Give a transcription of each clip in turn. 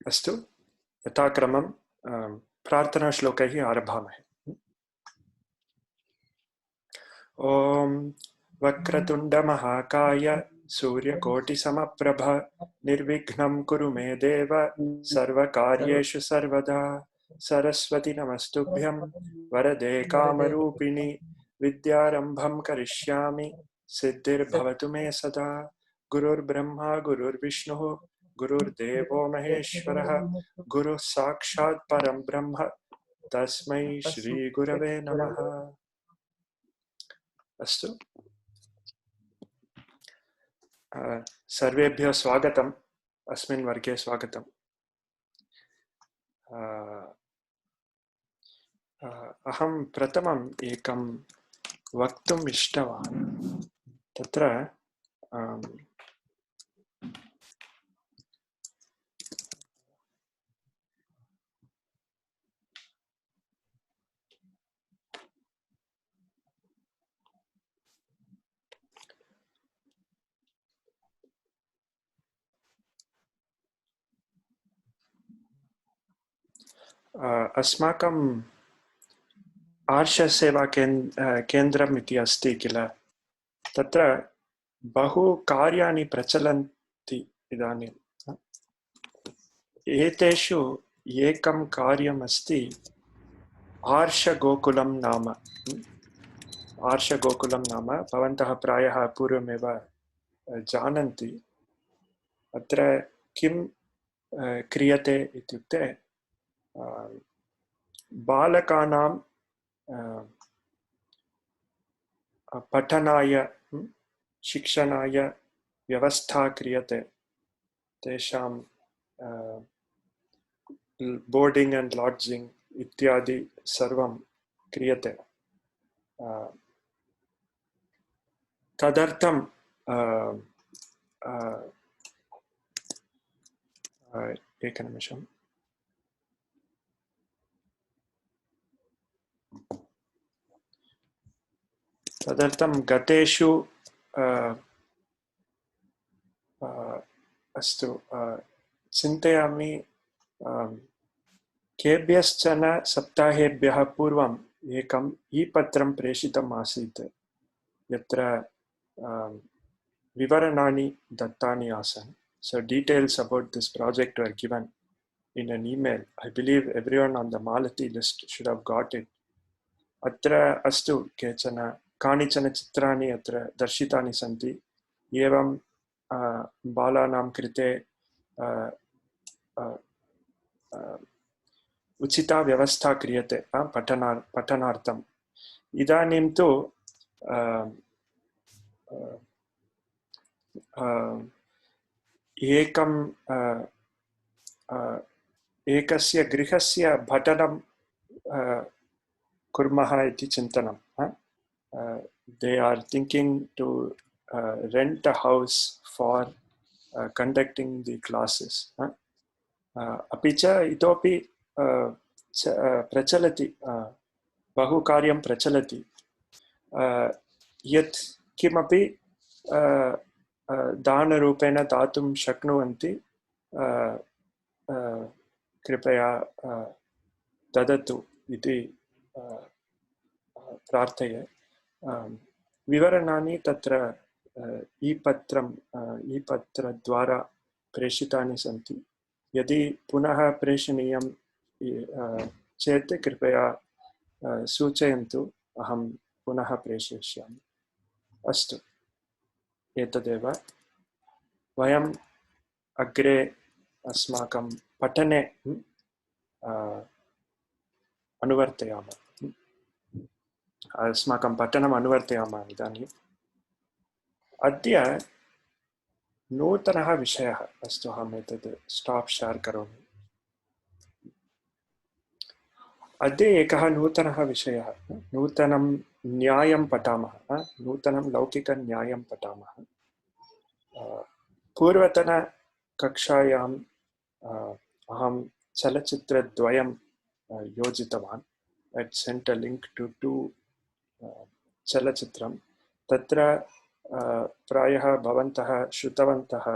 अस्तु, यथाक्रमं प्रार्थनाश्लोकैः आरभामहे। ॐ वक्रतुण्डमहाकाय सूर्यकोटिसमप्रभ निर्विघ्नं कुरु मे देव सर्वकार्येषु सर्वदा। सरस्वती नमस्तुभ्यं वरदे कामरूपिणि विद्यारम्भं करिष्यामि सिद्धिर्भवतु मे सदा। गुरुर्ब्रह्मा गुरुर्विष्णुः गुरुर्देवो महेश्वरः गुरुः साक्षात् परं ब्रह्म तस्मै श्रीगुरवे नमः। अस्तु, सर्वेभ्यः स्वागतम्। अस्मिन् वर्गे स्वागतम्। अहं प्रथमम् एकं वक्तुम् इष्टवान्। तत्र अस्माकं आर्षसेवा केन्द्रम् इति अस्ति किल, तत्र बहु कार्याणि प्रचलन्ति इदानीं। एतेषु एकं कार्यम् अस्ति आर्षगोकुलं नाम। आर्षगोकुलं नाम भवन्तः प्रायः पूर्वमेव जानन्ति। अत्र किं क्रियते इत्युक्ते बालकानां पठनाय शिक्षणाय व्यवस्था क्रियते। तेषां बोर्डिंग एंड लॉड्जिंग इत्यादि सर्वं क्रियते। तदर्थं एकनिमिषम्। तदर्थं गतेषु अस्तु, चिन्तयामि केभ्यश्चन सप्ताहेभ्यः पूर्वम् एकम् ई-पत्रं प्रेषितम् आसीत्, यत्र विवरणानि दत्तानि आसन्. So details about this project were given in an email. I believe everyone on the Malati list should have got it. अत्र अस्तु, केचन कानिचन चित्राणि अत्र दर्शितानि सन्ति। एवं बालानां कृते उचिता व्यवस्था क्रियते पठनार्थम्। इदानीं तु एकस्य गृहस्य पठनं कुर्मः इति चिन्तनं। They are thinking to rent a house for conducting the classes. अपि च इतोपि प्रचलति, बहु कार्यं प्रचलति। यत् किमपि दानरूपेण दातुं शक्नुवन्ति, कृपया ददतु इति प्रार्थये। विवरणानि तत्र ई-पत्रद्वारा प्रेषितानि सन्ति। यदि पुनः प्रेषणीयं चेत् कृपया सूचयन्तु, अहं पुनः प्रेषयिष्यामि। अस्तु, एतदेव। वयम् अग्रे अस्माकं पठने अनुवर्तयामः। अस्माकं पठनम् अनुवर्तयामः। इदानीम् अद्य नूतनः विषयः। अस्तु, अहम् एतत् स्टाप् शेर् करोमि। अद्य एकः नूतनः विषयः। नूतनं न्यायं पठामः। नूतनं लौकिकन्यायं पठामः। पूर्वतनकक्षायाम् अहं चलच्चित्रद्वयं योजितवान्। I sent a link to 2 चलचित्रं। तत्र प्रायः भवन्तः श्रुतवन्तः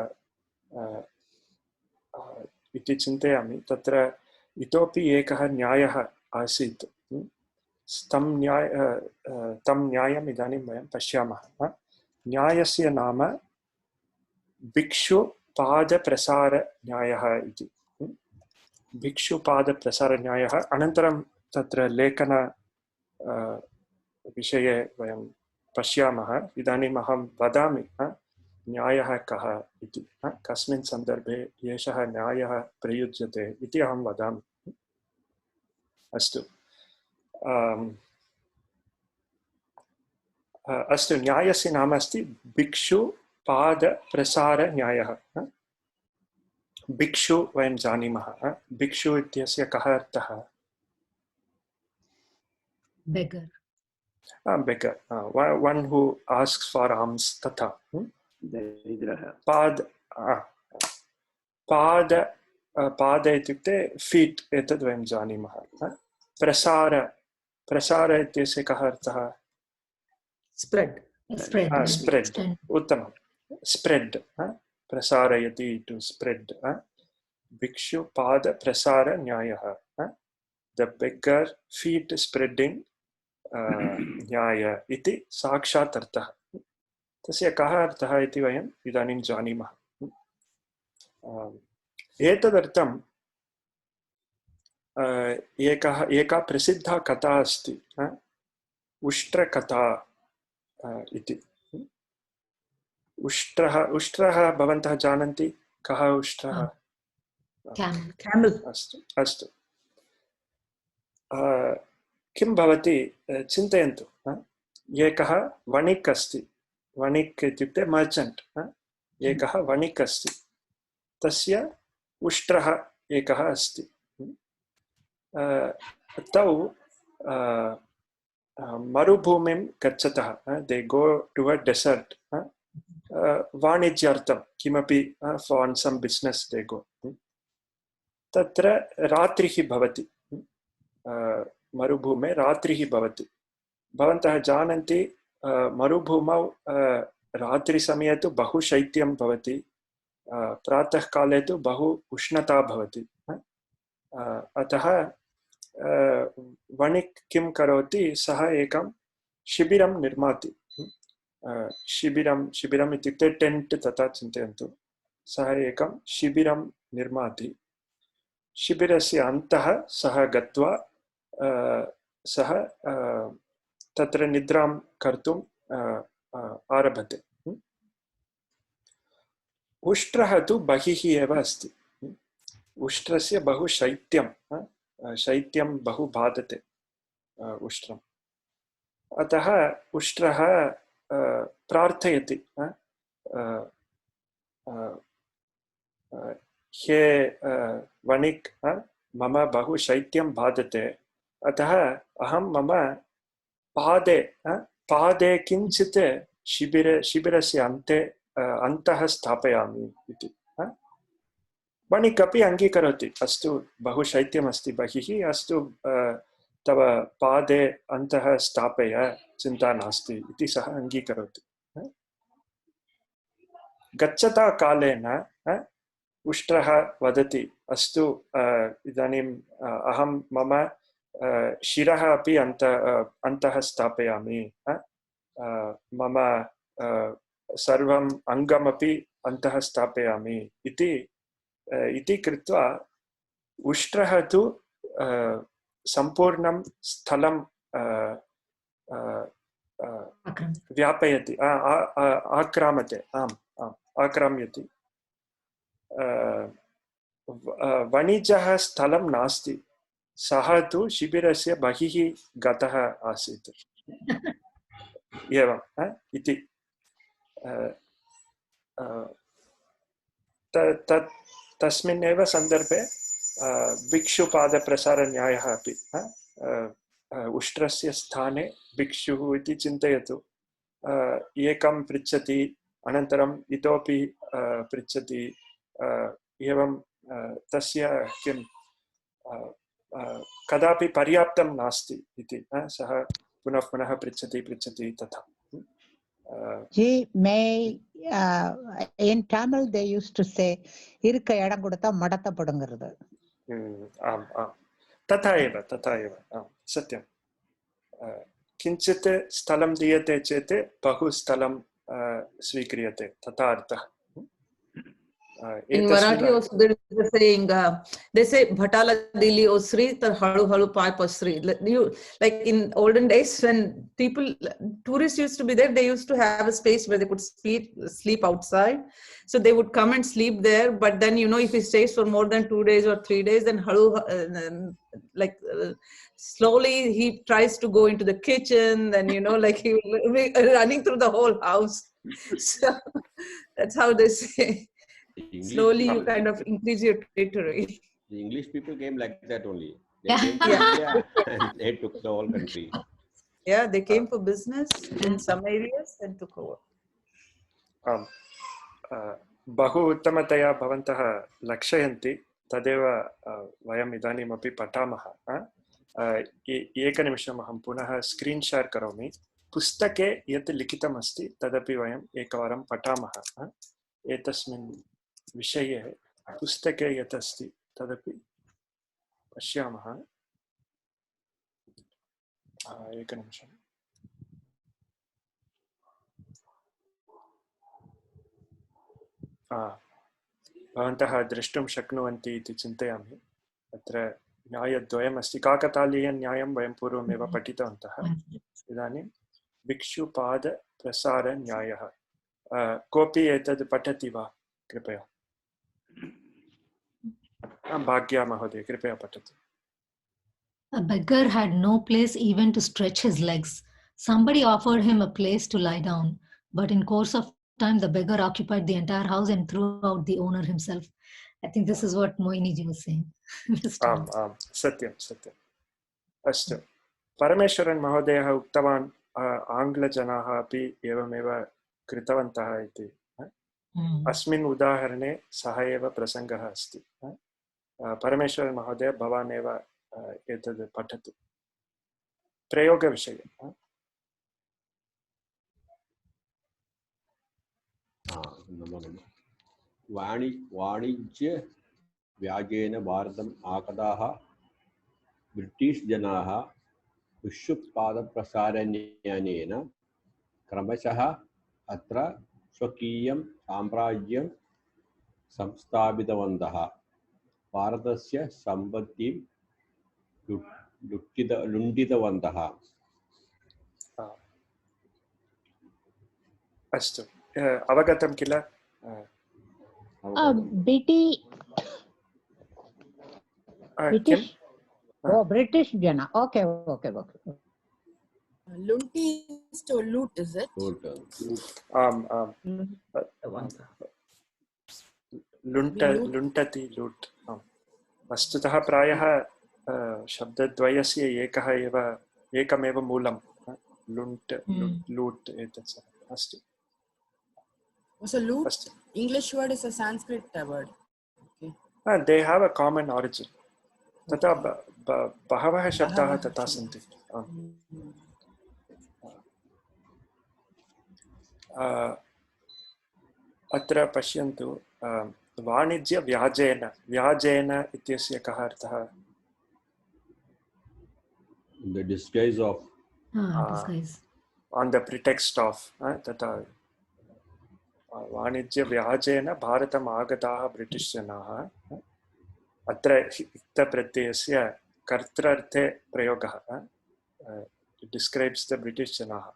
इति चिन्तयामि। तत्र इतोपि एकः न्यायः आसीत्। तं न्यायम् इदानीं वयं पश्यामः। न्यायस्य नाम भिक्षुपादप्रसारन्यायः इति। भिक्षुपादप्रसारन्यायः। अनन्तरं तत्र लेखन विषये वयं पश्यामः। इदानीम् अहं वदामि न्यायः कः इति, कस्मिन् सन्दर्भे एषः न्यायः प्रयुज्यते इति अहं वदामि। अस्तु, अस्तु, न्यायस्य नाम अस्ति भिक्षुपादप्रसारन्यायः। भिक्षु वयं जानीमः। भिक्षु इत्यस्य कः अर्थः? beggar. Beggar, one who asks for alms, तथा। पाद इत्युक्ते फीट, एतद् वयं जानीमः। प्रसार इत्यस्य कः अर्थः? Spread. उत्तमं। स्प्रेड्, प्रसारयति, टु स्प्रेड्। भिक्षुपादप्रसारन्यायः, द बेग्गर फीट स्प्रेडिंग न्याय इति साक्षात् अर्थः। तस्य कः अर्थः इति वयम् इदानीं जानीमः। एतदर्थं एका प्रसिद्धा कथा अस्ति, उष्ट्रकथा इति। उष्ट्रः भवन्तः जानन्ति कः उष्ट्रः? Camel. अस्तु, किं भवति चिन्तयन्तु। एकः वणिक् अस्ति। वणिक् इत्युक्ते मर्चेण्ट्। एकः वणिक् अस्ति, तस्य उष्ट्रः एकः अस्ति। तौ मरुभूमिं गच्छतः, दे गो टु अ डेसर्ट्, वाणिज्यार्थं किमपि, फार् सम् बिस्नेस् दे गो। तत्र रात्रिः भवति, मरुभूमे रात्रिः भवति। भवन्तः जानन्ति मरुभूमौ रात्रिसमये तु बहु शैत्यं भवति, प्रातःकाले तु बहु उष्णता भवति। अतः वणिक् किं करोति, सः एकं शिबिरं निर्माति। शिबिरम् इत्युक्ते टेण्ट् तथा चिन्तयन्तु। सः एकं शिबिरं निर्माति। शिबिरस्य अन्तः सः गत्वा सः तत्र निद्रां कर्तुम् आरभते। उष्ट्रः तु बहिः एव अस्ति। उष्ट्रस्य बहु शैत्यं बहु बाधते उष्ट्रम्। अतः उष्ट्रः प्रार्थयति, हे वणिक्, मम बहु शैत्यं बाधते, अतः अहं मम पादे किञ्चित् शिबिरस्य अन्तः स्थापयामि इति। वणिक् अपि अङ्गीकरोति, अस्तु बहु शैत्यमस्ति बहिः, अस्तु तव पादे अन्तः स्थापय, चिन्ता नास्ति इति सः अङ्गीकरोति। गच्छता कालेन उष्ट्रः वदति, अस्तु इदानीम् अहं मम शिरः अपि अन्तः स्थापयामि, मम सर्वम् अङ्गमपि अन्तः स्थापयामि इति कृत्वा उष्ट्रः तु सम्पूर्णं स्थलं व्यापयति, आक्राम्यति। वणिजः स्थलं नास्ति, सः तु शिबिरस्य बहिः गतः आसीत्। एवम् इति तस्मिन्नेव सन्दर्भे भिक्षुपादप्रसारन्यायः अपि। उष्ट्रस्य स्थाने भिक्षुः इति चिन्तयतु। एकं पृच्छति, अनन्तरम् इतोपि पृच्छति, एवं तस्य किं कदापि पर्याप्तं नास्ति इति। सः पुनः पुनः पृच्छति तथा। Gee, may in Tamil they used to say, "Irukka edam kodutha madatha padungirathu." आम् आम् तथा एव आम् सत्यं किञ्चित् स्थलं दीयते चेत् बहु स्थलं स्वीक्रियते तथा अर्थः In Marathi also there is a saying, they say Bhatala Dili Osri tar halu halu pai pasri. Like in olden days when tourists used to be there, they used to have a space where they could sleep outside. So they would come and sleep there. But then, if he stays for more than 2 days or 3 days, then slowly he tries to go into the kitchen, and like he will be running through the whole house. So that's how they say. Slowly you kind of increase your territory. The English people came like that only. They came to India and they took the whole country. Yeah, they came for business in some areas and took over. बहु उत्तमतया भवन्तः लक्षयन्ति तदेव वयम् इदानीमपि पठामः एकनिमिषम् अहं पुनः स्क्रीन् शेर् करोमि पुस्तके यत् लिखितमस्ति तदपि वयम् एकवारं पठामः एतस्मिन् विषये पुस्तके यत् अस्ति तदपि पश्यामः एकनिमिषम् भवन्तः द्रष्टुं शक्नुवन्ति इति चिन्तयामि अत्र न्यायद्वयमस्ति काकतालीयन्यायं वयं पूर्वमेव पठितवन्तः इदानीं भिक्षुपादप्रसारन्यायः कोऽपि एतद् पठति वा कृपया भाग्या महोदय कृपया पठतु A beggar had no place even to stretch his legs. Somebody offered him a place to lie down, but in course of time the beggar occupied the entire house and threw out the owner himself. I think this is what Moiniji was saying. आम् आम् सत्यं सत्यम् अस्तु परमेश्वरन् महोदयः उक्तवान् आङ्ग्लजनाः अपि एवमेव कृतवन्तः इति अस्मिन् उदाहरणे सः एव प्रसङ्गः अस्ति परमेश्वरन् महोदय भवान् एव एतद् पठतु प्रयोगविषये वाणिज्य व्याजेन भारतम् आगताः ब्रिटिश् जनाः विश्वपादप्रसारण्यायेन क्रमशः अत्र स्वकीयं साम्राज्यं संस्थापितवन्तः भारतस्य सम्पत्तिं लुण्ठितवन्तः अस्तु अवगतं किल British jana. Okay. Lunti is to loot, is it? लुण्टति लूट् वस्तुतः प्रायः शब्दद्वयस्य एकमेव मूलं लुण्ट् लूट् एतत् अस्ति So loot, English word is a Sanskrit word. Okay. They have a common origin. तथा बहवः शब्दाः तथा सन्ति अत्र पश्यन्तु वाणिज्यव्याजेन व्याजेन इत्यस्य कः अर्थः the disguise of on the pretext of तथा वाणिज्यव्याजेन भारतम् आगताः ब्रिटिश् जनाः अत्र इक्तप्रत्ययस्य कर्तृर्थे प्रयोगः डिस्क्राइब्स् द ब्रिटिश् जनाः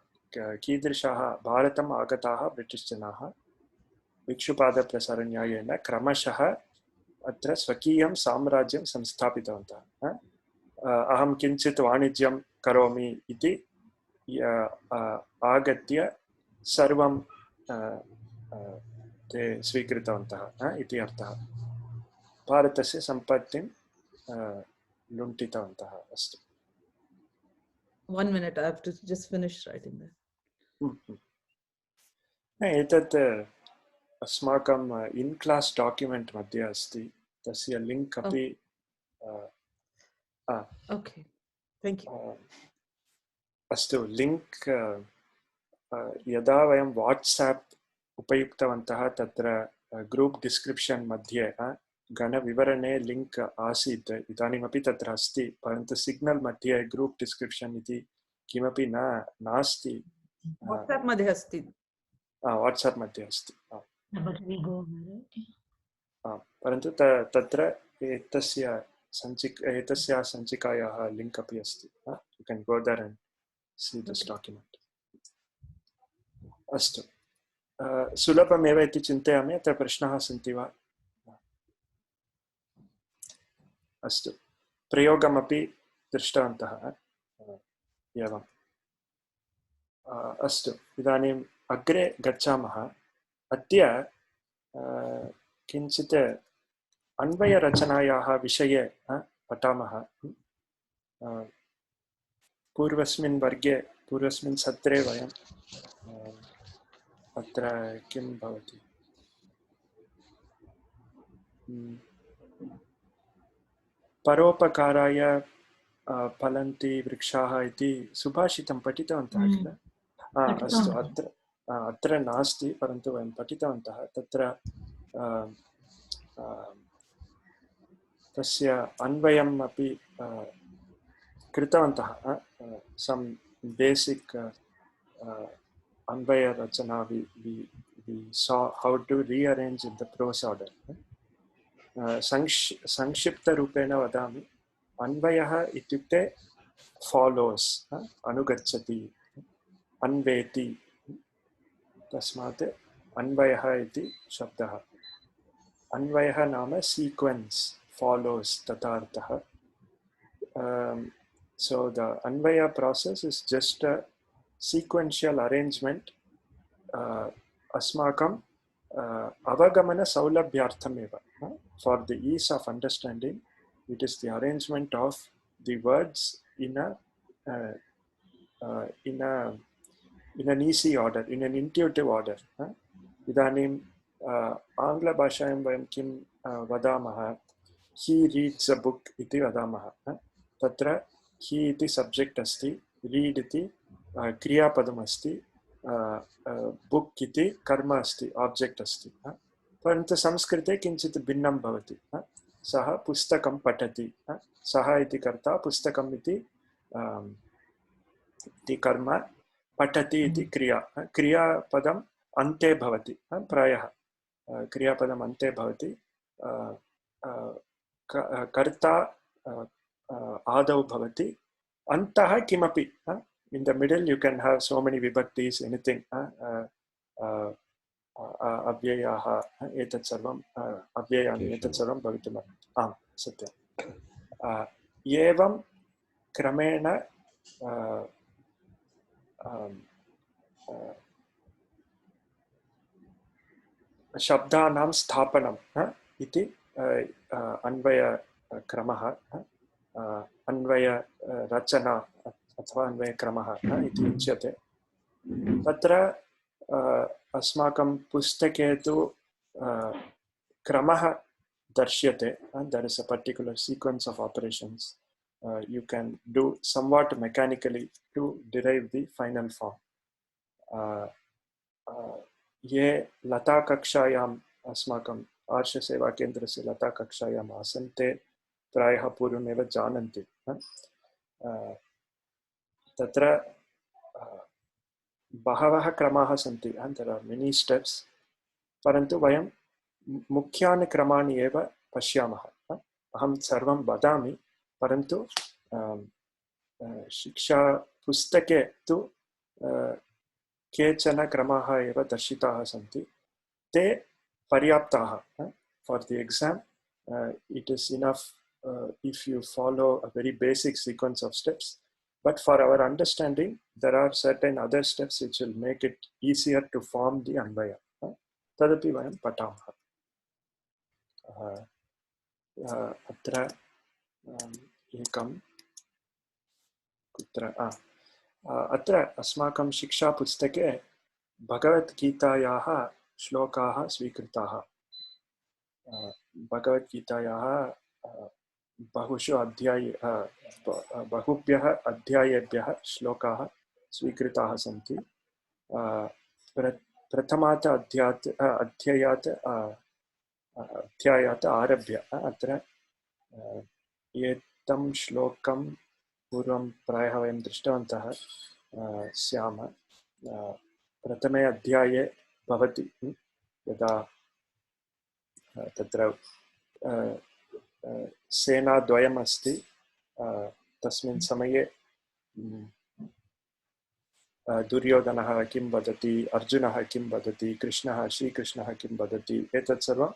कीदृशाः भारतम् आगताः ब्रिटिश् जनाः भिक्षुपादप्रसारन्यायेन क्रमशः अत्र स्वकीयं साम्राज्यं संस्थापितवन्तः अहं किञ्चित् वाणिज्यं करोमि इति आगत्य सर्वं ते स्वीकृतवन्तः इति अर्थः भारतस्य सम्पत्तिं लुण्ठितवन्तः अस्तु 1 minute, I have to just finish writing that. एतत् अस्माकं इन् क्लास् डाक्युमेण्ट् मध्ये अस्ति तस्य लिङ्क् अपि Okay, thank you. अस्तु लिङ्क् यदा वयं वाट्साप् उपयुक्तवन्तः तत्र ग्रूप् डिस्क्रिप्षन् मध्ये घनविवरणे लिङ्क् आसीत्, इदानीमपि तत्र अस्ति, परन्तु सिग्नल् मध्ये ग्रूप् डिस्क्रिप्षन् इति किमपि नास्ति। वाट्साप् मध्ये अस्ति। वाट्साप् मध्ये अस्ति। परन्तु तत्र एतस्याः सञ्चिकायाः लिङ्क् अपि अस्ति। U can go there and see this document. अस्तु, सुलभमेव इति चिन्तयामि। अत्र प्रश्नाः सन्ति वा? अस्तु, प्रयोगमपि दृष्टवन्तः एवम्। अस्तु, इदानीम् अग्रे गच्छामः। अद्य किञ्चित् अन्वयरचनायाः विषये पठामः। पूर्वस्मिन् वर्गे, पूर्वस्मिन् सत्रे वयं अत्र किं भवति, परोपकाराय फलन्ति वृक्षाः इति सुभाषितं पठितवन्तः किल? अस्तु, अत्र नास्ति, परन्तु वयं पठितवन्तः। तत्र तस्य अन्वयम् अपि कृतवन्तः। सम् बेसिक् अन्वयरचना we saw how to rearrange in the prose order. संक्षिप्तरूपेण वदामि। अन्वयः इत्युक्ते follows, अनुगच्छति, अन्वेति, तस्मात् अन्वयः इति शब्दः। अन्वयः नाम sequence, follows, तथा अर्थः। So the Anvaya process is just a sequential arrangement अस्माकं अवगमनसौलभ्यार्थमेव. For the ease of understanding, it is the arrangement of the words in an easy order, in an intuitive order. इदानीं आङ्ग्लभाषायां वयं किं वदामः? He reads a book इति वदामः। तत्र he इति सब्जेक्ट् अस्ति, read इति क्रियापदम् अस्ति, book इति कर्म अस्ति, ऑब्जेक्ट् अस्ति। परन्तु संस्कृते किञ्चित् भिन्नं भवति। सः पुस्तकं पठति, सः इति कर्ता, पुस्तकम् इति कर्म, पठति इति क्रिया। क्रियापदम् अन्ते भवति, प्रायः क्रियापदम् अन्ते भवति, कर्ता आदौ भवति, अन्तः किमपि। In the middle you can have so many vibhaktis, anything. अव्ययाः एतत् सर्वम्, अव्ययानि एतत् सर्वं भवितुमर्हति। आम्, सत्यम्। एवं क्रमेण शब्दानां स्थापनम् इति अन्वयक्रमः, अन्वयरचना अथवा अन्वयक्रमः इति उच्यते। तत्र अस्माकं पुस्तके तु क्रमः दर्श्यते। There is a particular sequence of operations you can do somewhat mechanically to derive the final form. ये लता कक्षायाम् अस्माकम् आर्षसेवाकेन्द्रस्य लता कक्षायाम् आसन् ते प्रायः पूर्वमेव जानन्ति। तत्र बहवः क्रमाः सन्ति, there are many steps, परन्तु वयं मुख्यान् क्रमान् एव पश्यामः। अहं सर्वं वदामि, परन्तु शिक्षा पुस्तके तु केचन क्रमाः एव दर्शिताः सन्ति, ते पर्याप्ताः। For the exam, it is enough if you follow a very basic sequence of steps. But for our understanding, there are certain other steps which will make it easier to form the Anvaya. Tadapi vayam patamah. Atra ekam kutra अत्र अस्माकं शिक्षापुस्तके भगवद्गीतायाः श्लोकाः स्वीकृताः। भगवद्गीतायाः बहुभ्यः अध्यायेभ्यः श्लोकाः स्वीकृताः सन्ति। प्रथमात् अध्यायात् आरभ्य अत्र एतं श्लोकं पूर्वं प्रायः वयं दृष्टवन्तः स्याम। प्रथमे अध्याये भवति यदा तत्र सेनाद्वयम् अस्ति, तस्मिन् समये दुर्योधनः किं वदति, अर्जुनः किं वदति, कृष्णः श्रीकृष्णः किं वदति, एतत् सर्वं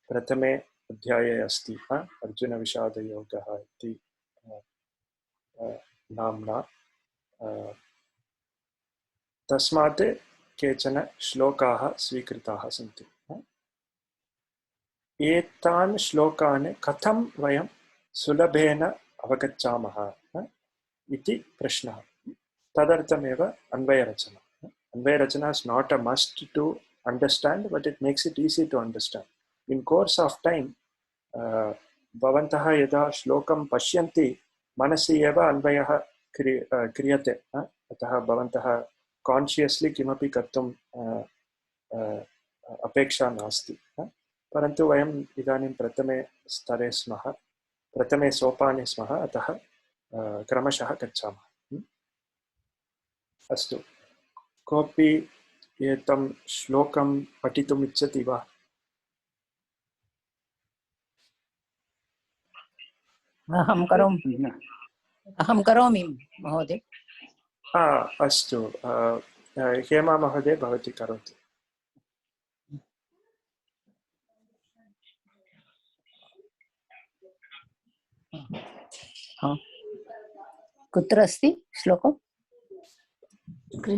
प्रथमे अध्याये अस्ति। अर्जुनविषादयोगः इति नाम्ना। तस्मात् केचन श्लोकाः स्वीकृताः सन्ति। एतान् श्लोकान् कथं वयं सुलभेन अवगच्छामः इति प्रश्नः। तदर्थमेव अन्वयरचना। अन्वयरचना is not a must to understand, but it makes it easy to understand. In course of time, भवन्तः यदा श्लोकं पश्यन्ति मनसि एव अन्वयः क्रियते। अतः भवन्तः कान्शियस्लि किमपि कर्तुं अपेक्षा नास्ति। परन्तु वयम् इदानीं प्रथमे स्तरे स्मः, प्रथमे सोपाने स्मः, अतः क्रमशः गच्छामः। अस्तु, कोऽपि एतं श्लोकं पठितुम् इच्छति वा? अहं करोमि महोदय। अस्तु, हेमा महोदय भवती करोतु। कुत्र अस्ति श्लोकं?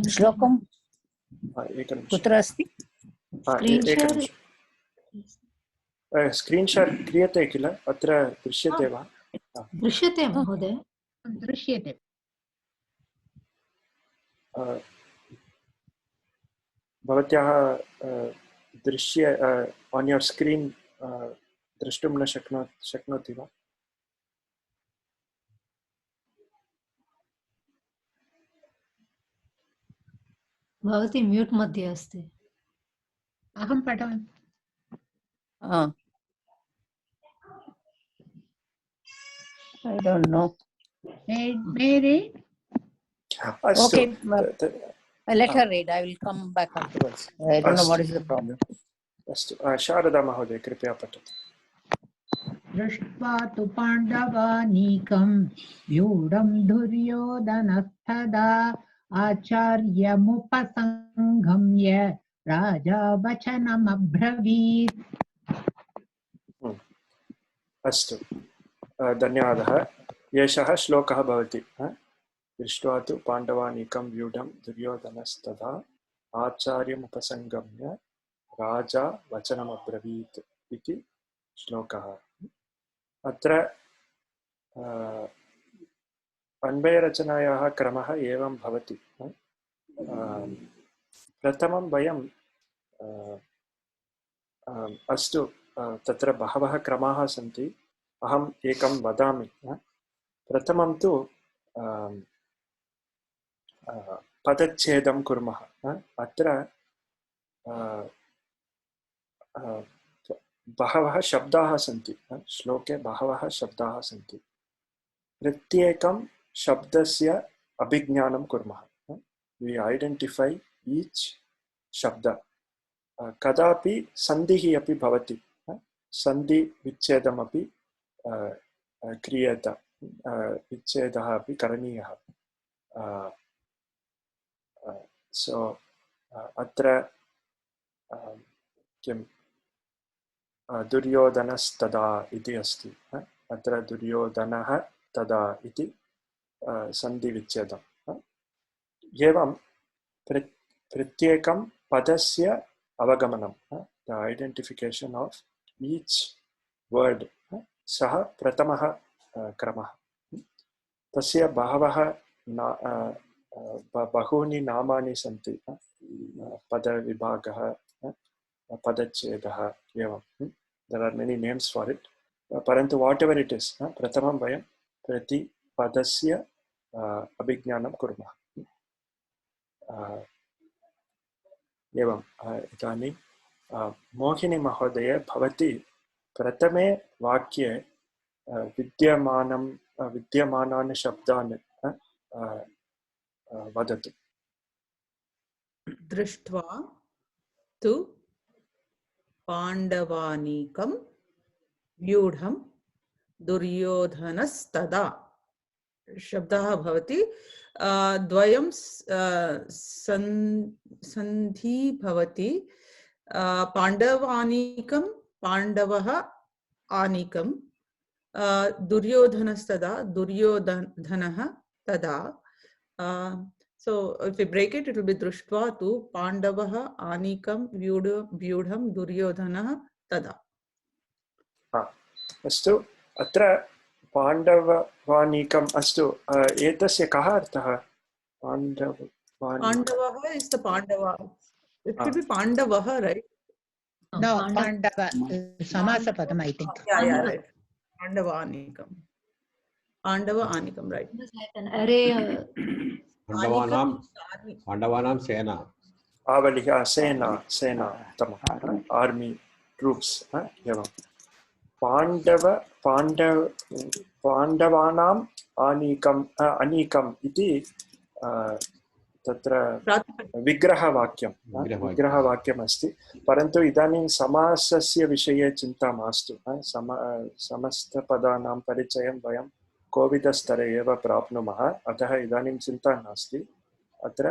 श्लोकं कुत्र अस्ति? स्क्रीन् शाट् क्रियते किल? अत्र दृश्यते वा? दृश्यते महोदय, दृश्यते। भवत्याः दृश्य आन् योर् स्क्रीन् द्रष्टुं न शक्नोति वा? भवती म्यूट् मध्ये अस्ति। अहं पठामि। I don't know. Mary? Okay, let her read. I will come back afterwards. I don't know what is the problem. अस्तु, शारदा महोदय कृपया पठतु। दृष्ट्वा तु पाण्डवानीकं व्यूढं दुर्योधनस्तदा आचार्यमुपसंगम्य राजा वचनमब्रवीत्। अस्तु, धन्यवादः। एषः श्लोकः भवति। दृष्ट्वा तु पाण्डवानीकं व्यूढं दुर्योधनस्तदा आचार्यमुपसंगम्य राजा वचनमब्रवीत् इति श्लोकः। अत्र अन्वयरचनायाः क्रमः एवं भवति। प्रथमं वयं अस्तु, तत्र बहवः क्रमाः सन्ति, अहम् एकं वदामि। प्रथमं तु पदच्छेदं कुर्मः। अत्र बहवः शब्दाः सन्ति, श्लोके बहवः शब्दाः सन्ति। प्रत्येकं शब्दस्य अभिज्ञानं कुर्मः। We identify each शब्द। कदापि सन्धिः अपि भवति, सन्धि विच्छेदमपि क्रियेत, विच्छेदः अपि करणीयः। सो अत्र किं दुर्योधनस्तदा इति अस्ति। अत्र दुर्योधनः तदा इति सन्धिविच्छेदम्। एवं प्रत्येकं पदस्य अवगमनं, the identification of each word, सः प्रथमः क्रमः। तस्य बहूनि नामानि सन्ति, पदविभागः, पदच्छेदः, एवं there are many names for it, परन्तु whatever it is, प्रथमं वयं प्रति पदस्य अभिज्ञानं कुर्मः। एवम् इदानीं मोहिनी महोदय भवती प्रथमे वाक्ये विद्यमानान् शब्दान् वदतु। दृष्ट्वा तु पाण्डवानीकं व्यूढं दुर्योधनस्तदा शब्दः भवति द्वयं सन्धि भवति पाण्डवानीकं पाण्डवः आनीकं दुर्योधनस्तदा दुर्योधनः तदा so if we break it, it will be drishtva tu pandavah anikam vyudham duryodhanah tada. अस्तु अत्र पाण्डवानीकम् अस्तु एतस्य कः अर्थः? Pandavah is the Pandava. It could be Pandavah, right? No, Pandava samasa padam, I think. Yeah, right. Pandava anikam, right? It's like an array. Pandavanam sena. आवलिः सेना उत्तमम् army ट्रूप्स् एवं पाण्डवानाम् अनीकम् इति तत्र विग्रहवाक्यम् अस्ति परन्तु इदानीं समासस्य विषये चिन्ता मास्तु समस्तपदानां परिचयं वयं कोविदस्तरे एव प्राप्नुमः अतः इदानीं चिन्ता नास्ति अत्र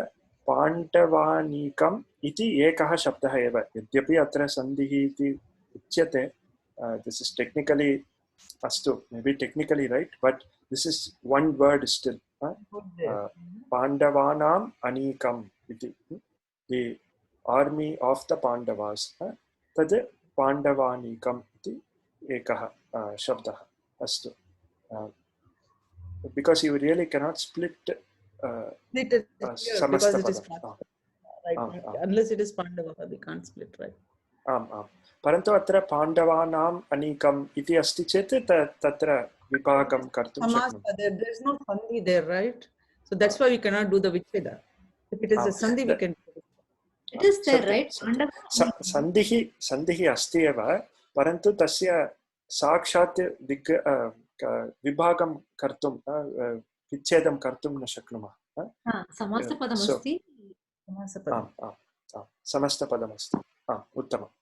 पाण्डवानीकम् इति एकः शब्दः एव यद्यपि अत्र सन्धिः इति उच्यते दिस् इस् टेक्निकली अस्तु may be technically right but this is one word still पाण्डवानाम् अनीकम् इति the army of the Pandavas तद् पाण्डवानीकम् इति एकः शब्दः अस्तु because you really cannot split because it is right. Unless it is Pandava, we can't split, right? आम् परन्तु अत्र पाण्डवानाम् अनीकम् इति अस्ति चेत् तत्र विभागं कर्तुं शक्नुमः. There is no sandhi there, right? So that's why we cannot do the vicheda. If it is a sandhi, we can do it. It is there, right? सन्धिः अस्ति एव परन्तु तस्य साक्षात् विभागं कर्तुं विच्छेदं कर्तुं न शक्नुमः. समासपदमस्ति. समस्तपदमस्ति उत्तमम्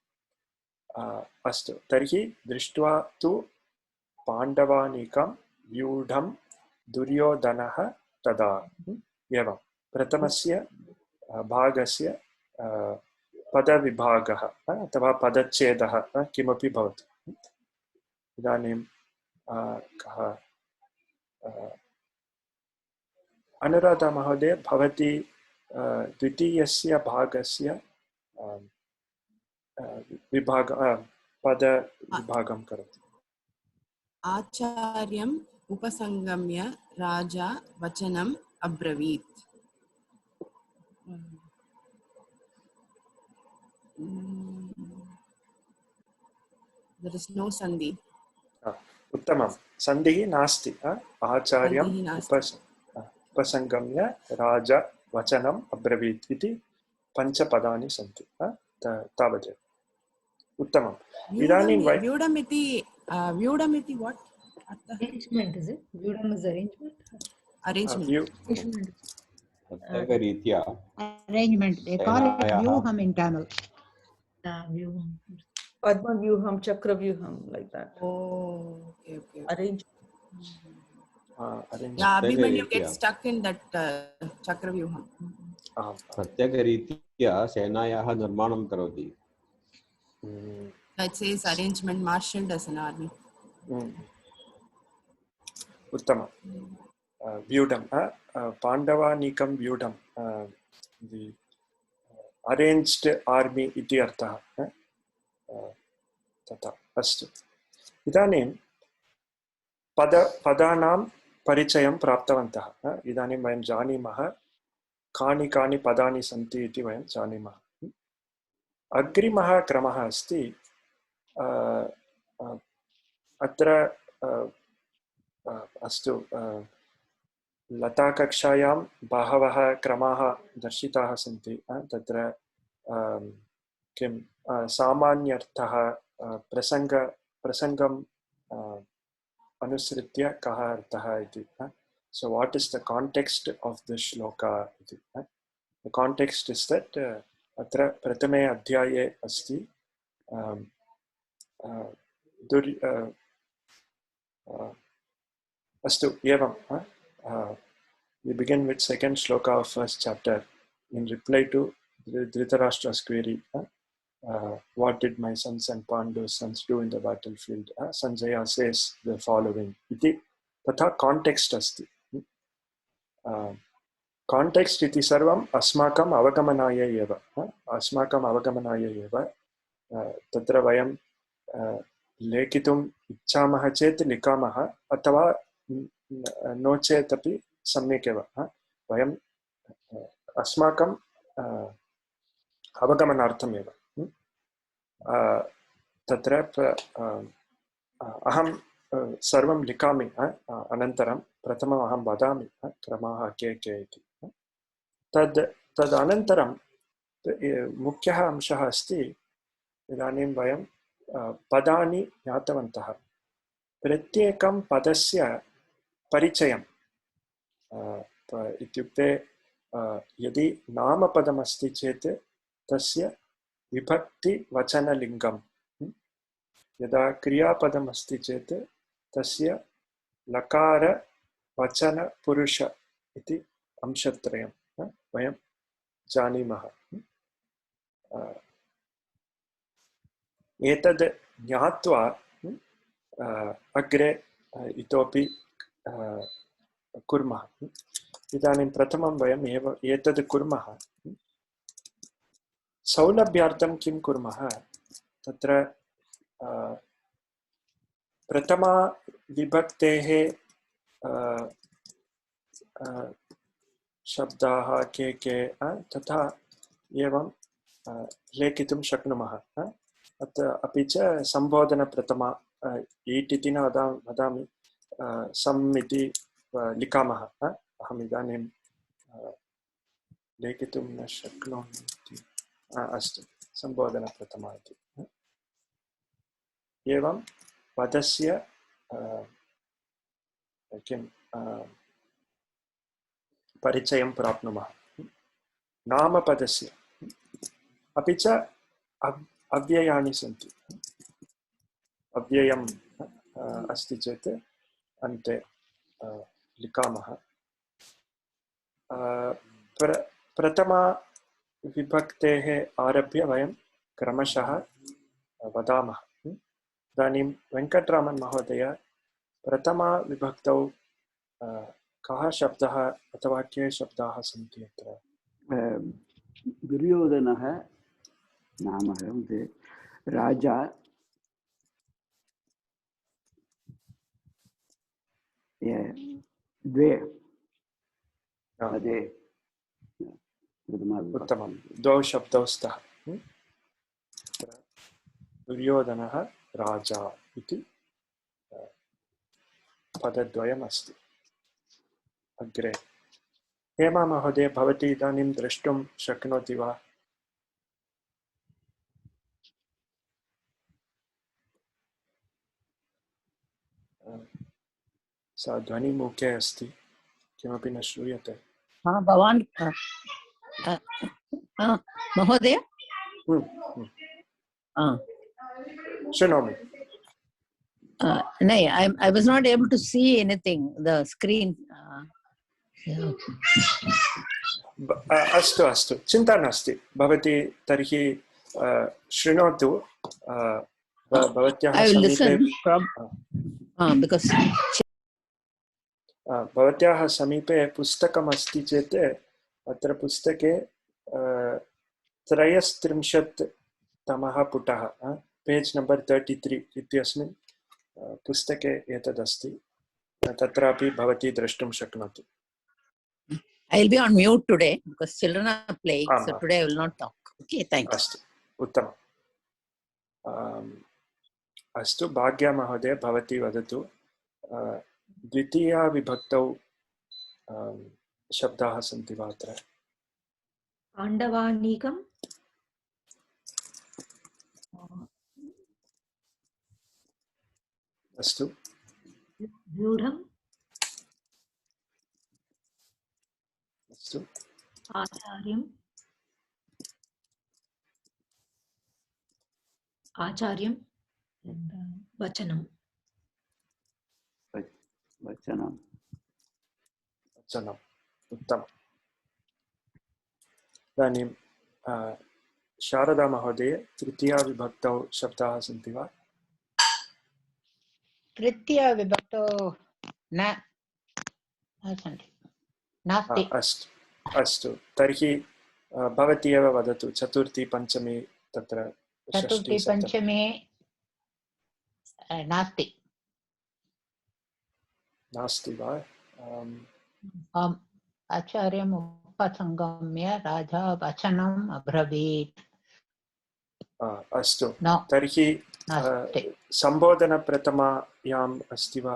अस्तु तर्हि दृष्ट्वा तु पाण्डवानीकं व्यूढं दुर्योधनः तदा एवं प्रथमस्य भागस्य पदविभागः अथवा पदच्छेदः किमपि भवतु. इदानीं कः अनुराधा महोदय भवती द्वितीयस्य भागस्य पदविभागं करोति. आचार्यम् उपसंगम्य राजा वचनम् अब्रवीत्. There is no sandhi. उत्तमं सन्धिः नास्ति. आचार्यम् उपसंगम्य राजा वचनम् अब्रवीत् इति पञ्चपदानि सन्ति. तावदेव उत्तमम्. इदानीं व्यूढम् इति what? Arrangement, is it? Vyudham is arrangement. Arrangement. They call it vyuham in Tamil. Padma vyuham, chakra vyuham, like that. Oh, okay. Arrangement. Yeah, Abhimanyu gets stuck in that chakra vyuham. प्रत्येकरीत्या सेनायाः निर्माणं करोति. It says arrangement marshaled as an army. उत्तमं. व्यूढं पाण्डवानीकं व्यूढं the arranged army इति अर्थः तथा. अस्तु इदानीं पदानां परिचयं प्राप्तवन्तः. इदानीं वयं जानीमः कानि पदानि सन्ति इति वयं जानीमः. अग्रिमः क्रमः अस्ति अत्र अस्तु लताकक्षायां बहवः क्रमाः दर्शिताः सन्ति. तत्र किं सामान्यर्थः प्रसङ्गं अनुसृत्य कः अर्थः इति. So what is the context of this shloka iti? The context is that atra prathame adhyaye asti astu evam. We begin with second shloka of first chapter in reply to Dhritarashtra's query. What did my sons and Pandu's sons do in the battlefield? Sanjaya says the following. Iti tatha context asti. Context iti sarvam asmakam avagamanaya eva. Asmakam avagamanaya eva. Tatra vayam lekitum ichchamaha chet likamaha athava no chet api samyak eva. Vayam asmakam avagamanartham eva. तत्र अहं सर्वं लिखामि अनन्तरं प्रथमम् अहं वदामि क्रमाः के के इति. तदनन्तरं मुख्यः अंशः अस्ति. इदानीं वयं पदानि ज्ञातवन्तः. प्रत्येकं पदस्य परिचयं इत्युक्ते यदि नामपदमस्ति चेत् तस्य विभक्ति वचनलिङ्गं. यदा क्रियापदम् अस्ति चेत् तस्य लकार वचन पुरुष इति अंशत्रयं वयं जानीमः. एतद् ज्ञात्वा अग्रे इतोपि कुर्मः. इदानीं प्रथमं वयम् एतद् कुर्मः. सौलभ्यार्थं किं कुर्मः? तत्र प्रथमा विभक्तेः शब्दाः के तथा एवं लेखितुं शक्नुमः. अपि च सम्बोधनप्रथमा ईट् इति न वदामि, सम् इति लिखामः. अहम् इदानीं लेखितुं न शक्नोमि इति. अस्तु, सम्बोधनप्रथमा इति. एवं पदस्य किं परिचयं प्राप्नुमः. नामपदस्य अपि च अव्ययानि सन्ति. अव्ययम् अस्ति चेत् अन्ते लिखामः. प्रथमा विभक्तेः आरभ्य वयं क्रमशः वदामः. इदानीं वेङ्कटरामन् महोदय, प्रथमा विभक्तौ कः शब्दः अथवा के शब्दाः सन्ति अत्र? दुर्योधनः नामः, राजा, द्वे पदे. उत्तमं. द्वौ शब्दौ स्तः. दुर्योधनः राजा इति पदद्वयमस्ति. अग्रे हेमा महोदय, भवती इदानीं द्रष्टुं शक्नोति वा? सा ध्वनिमुखे अस्ति, किमपि न श्रूयते. भवान् महोदय शृणोमि. No, I was not able to see anything, the screen. अस्तु अस्तु, चिन्ता नास्ति. भवती तर्हि शृणोतु. भवत्याः समीपे पुस्तकम् अस्ति चेत् अत्र पुस्तके 33 तमः पुटः, पेज् नम्बर् 33 इत्यस्मिन् पुस्तके एतदस्ति. तत्रापि भवती द्रष्टुं शक्नोति. I will be on mute today because children are playing. So today I will not talk. Okay, thank you. अस्तु, उत्तमम्. अस्तु, भाग्या महोदय, भवती वदतु. द्वितीया विभक्तौ शब्दाः सन्ति वा अत्र? पाण्डवानीकं अस्तु रूढम् अस्तु आचार्यम् आचार्यं वचनम् वचनम् वचनम् उत्तमम्। इदानीं शारदा महोदय, तृतीया विभक्तौ शब्दाः सन्ति वा? तृतीया विभक्तौ न सन्ति, नास्ति। अस्तु अस्तु, तर्हि भवती एव वदतु, चतुर्थी पञ्चमी तत्र चतुर्थी पञ्चमी नास्ति। नास्ति वा? आम्, आचार्यम् उपसंगम्य राजा वचनम् अब्रवीत्। अस्तु, तर्हि सम्बोधनप्रथमायाम् अस्ति वा?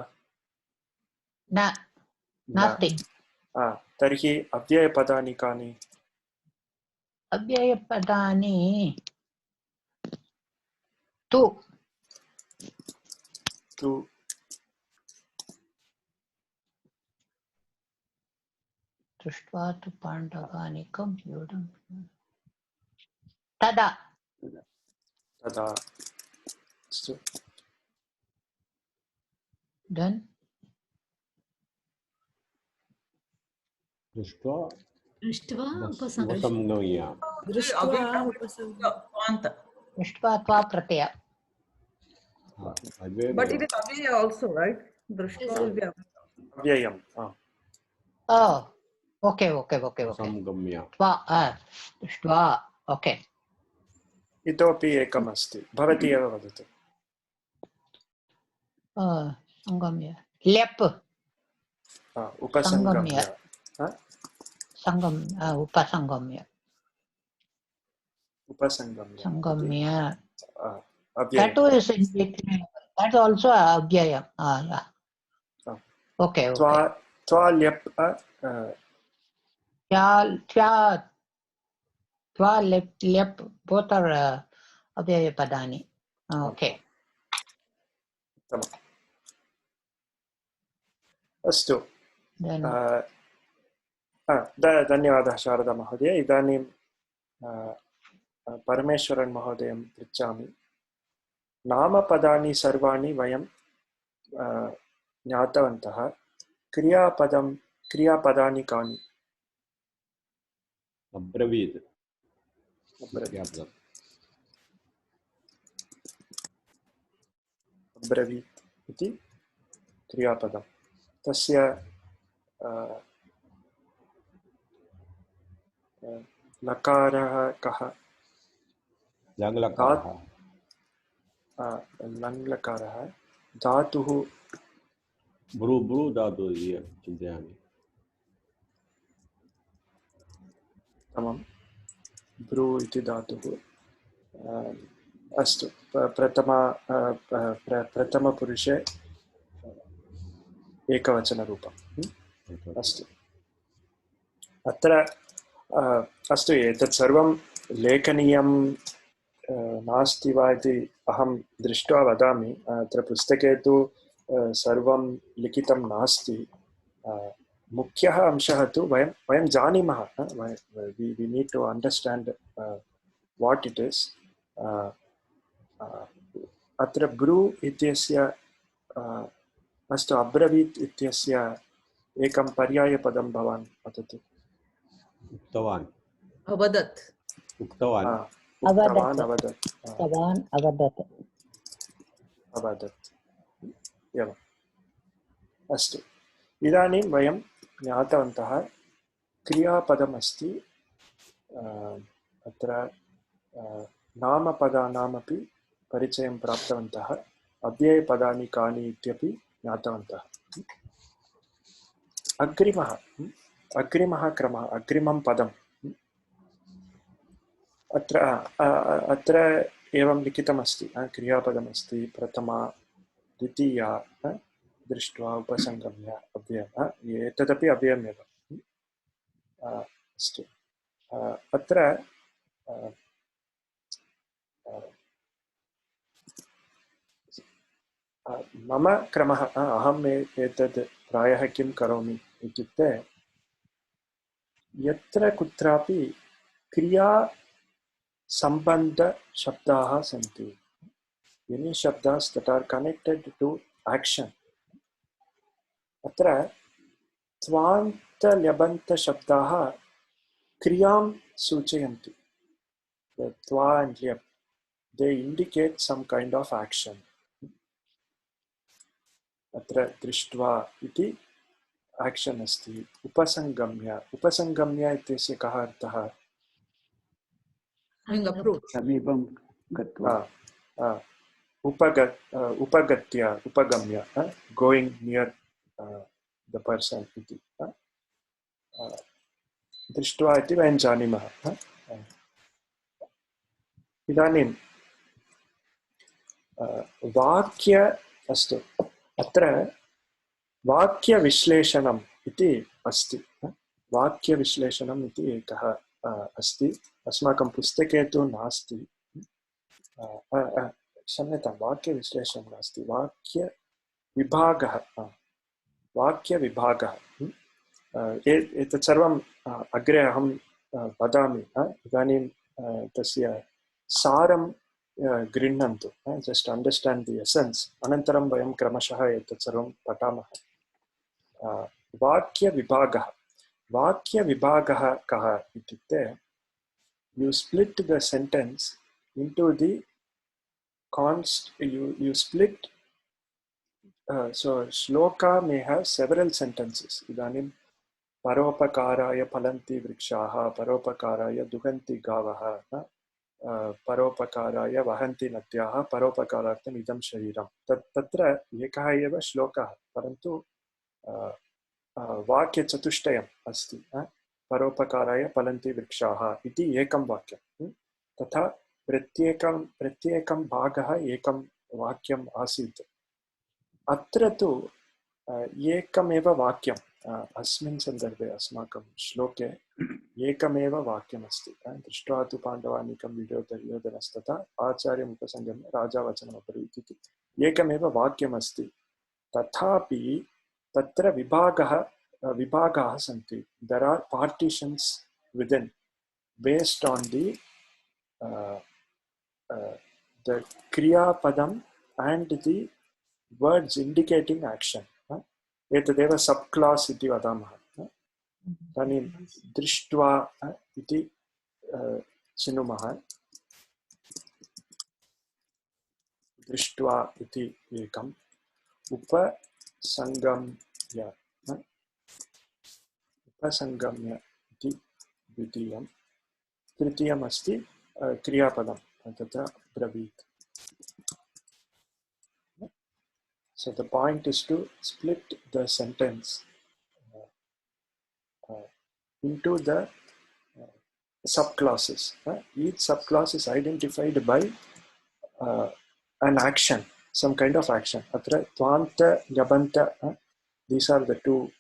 न, नास्ति। तर्हि अव्ययपदानि कानि? अव्ययपदानि तु दृष्ट्वा तु पाण्डवानीकं यूढं तदा धन् दृष्ट्वा उपसंगम्य दृष्ट्वा त्वा प्रत्यय। But it is avyaya also, right? Drishtva will be अव्ययम्। Oh, okay. संगम्य दृष्ट्वा, ओके। इतोपि एकम् अस्ति, भवती एव वदतु। संगम्य ल्यप् उपसंगम्य संगम्य that is in between, that also avyayam. Okay. त्वा ल्यप् त्वा ल्यप् both are avyaya padani. Okay. अस्तु, धन्यवादः शारदा महोदय। इदानीं परमेश्वरन् महोदयं पृच्छामि। नामपदानि सर्वाणि वयं ज्ञातवन्तः, क्रियापदानि कानि? अब्रवीत् अब्रवीत् इति क्रियापदं, तस्य लकारः कः? लङ्लकारः। धातुः ब्रू धातुः इति चिन्तयामि। उत्तमं, ब्रू इति धातुः। अस्तु, प्रथमपुरुषे एकवचनरूपम्। अस्तु, अत्र अस्तु, एतत् सर्वं लेखनीयं नास्ति वा इति अहं दृष्ट्वा वदामि। अत्र पुस्तके तु सर्वं लिखितं नास्ति। मुख्यः अंशः तु वयं जानीमः, we need to understand what it is. अत्र ब्रू इत्यस्य अस्तु, अब्रवीत् इत्यस्य एकं पर्यायपदं भवान् वदतु। उक्तवान्, अवदत्, उक्तवान्, अवदत्। एवम्। अस्तु, इदानीं वयं ज्ञातवन्तः क्रियापदमस्ति। अत्र नामपदानामपि परिचयं प्राप्तवन्तः, अव्ययपदानि कानि इत्यपि ज्ञातवन्तः। अग्रिमः क्रमः, अग्रिमं पदम् अत्र एवं लिखितमस्ति। क्रियापदमस्ति, प्रथमा, द्वितीया, दृष्ट्वा, उपसंगम्य, अव्ययम्। एतदपि अव्ययमेव। अस्तु, अत्र मम क्रमः अहम् एतद् प्रायः किं करोमि इत्युक्ते यत्र कुत्रापि क्रिया सम्बन्धशब्दाः सन्ति, any shabdas that are connected to action, अत्र त्वान्तल्यबन्तशब्दाः क्रियां सूचयन्ति. The twa and lyab, they indicate some kind of action. अत्र दृष्ट्वा इति action अस्ति. उपसंगम्य इत्यस्य कः अर्थः? समीपं गत्वा उपगम्य, going near the person इति. दृष्ट्वा इति वयं जानीमः. इदानीं वाक्य अस्तु, अत्र वाक्यविश्लेषणम् इति अस्ति. वाक्यविश्लेषणम् इति एकः अस्ति. अस्माकं पुस्तके तु नास्ति. क्षम्यतां, वाक्यविश्लेषणं नास्ति, वाक्यविभागः. वाक्यविभागः एतत् सर्वम् अग्रे अहं वदामि. इदानीं तस्य सारं गृह्णन्तु. जस्ट् अण्डर्स्टाण्ड् दि एसेन्स्. अनन्तरं वयं क्रमशः एतत् सर्वं पठामः. वाक्यविभागः. वाक्यविभागः कः इत्युक्ते you split the sentence into the you split so shloka may have several sentences. Idanim paropakaraaya phalanti vrikshaah, paropakaraaya duhanti gavaha, paropakaraaya vahanti nadyah, paropakaraartham idam shariram. Tatra ekah eva shlokah, parantu वाक्य चतुष्टयम् अस्ति. परोपकाराय फलन्ति वृक्षाः इति एकं वाक्यं. तथा प्रत्येकं भागः एकं वाक्यम् आसीत्. अत्र तु एकमेव वाक्यम् अस्मिन् सन्दर्भे अस्माकं श्लोके एकमेव वाक्यमस्ति. दृष्ट्वा तु पाण्डवानीकं दुर्योधनस्तथा आचार्यम् उपसंगम्य राजा वचनमब्रवीत् इति एकमेव वाक्यमस्ति. तथापि तत्र विभागाः सन्ति. There are partitions within based on the kriya padam and the words indicating action. एतदेव subclass इति वदामः. इदानीं दृष्ट्वा इति चिनुमः. दृष्ट्वा इति एकम्. उपसंगम्य इति द्वितीयं. तृतीयमस्ति क्रियापदं, तत्र ब्रवीत्. So the point is to split the sentence into the subclasses. Each subclass is identified by an action, some kind of action. Atra tvanta, yabanta, these are the two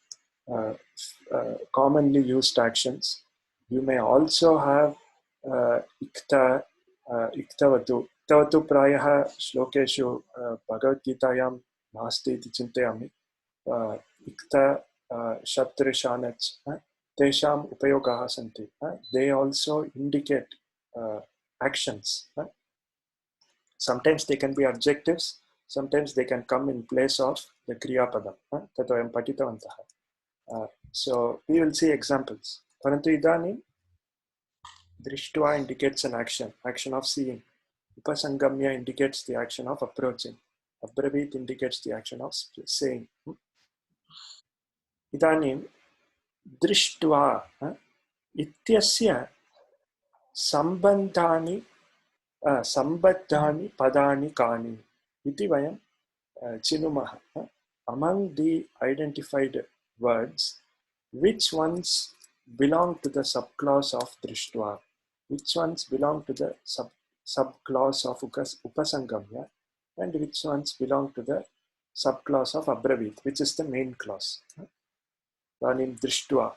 commonly used actions. You may also have ikta, iktavatu. Iktavatu prayah shlokeshu Bhagavad Gitaayam नास्ति इति चिन्तयामि. इक्ता, शत्र, शानच्, तेषाम् उपयोगाः सन्ति. They also indicate actions. Sometimes they can be adjectives, sometimes they can come in place of the kriya padam. तत् वयं पठितवन्तः. So we will see examples. परन्तु इदानीं दृष्ट्वा indicates an action of seeing. Upasangamya indicates the action of approaching. Abravit indicates the action of saying. इदानीं दृष्ट्वा इत्यस्य सम्बद्धानि पदानि कानि इति वयं चिनुमः. Among the identified words, which ones belong to the subclass of drishtva, which ones belong to the subclass of upasangamya, and which ones belong to the subclass of abravit, which is the main class. Idanim drishtva.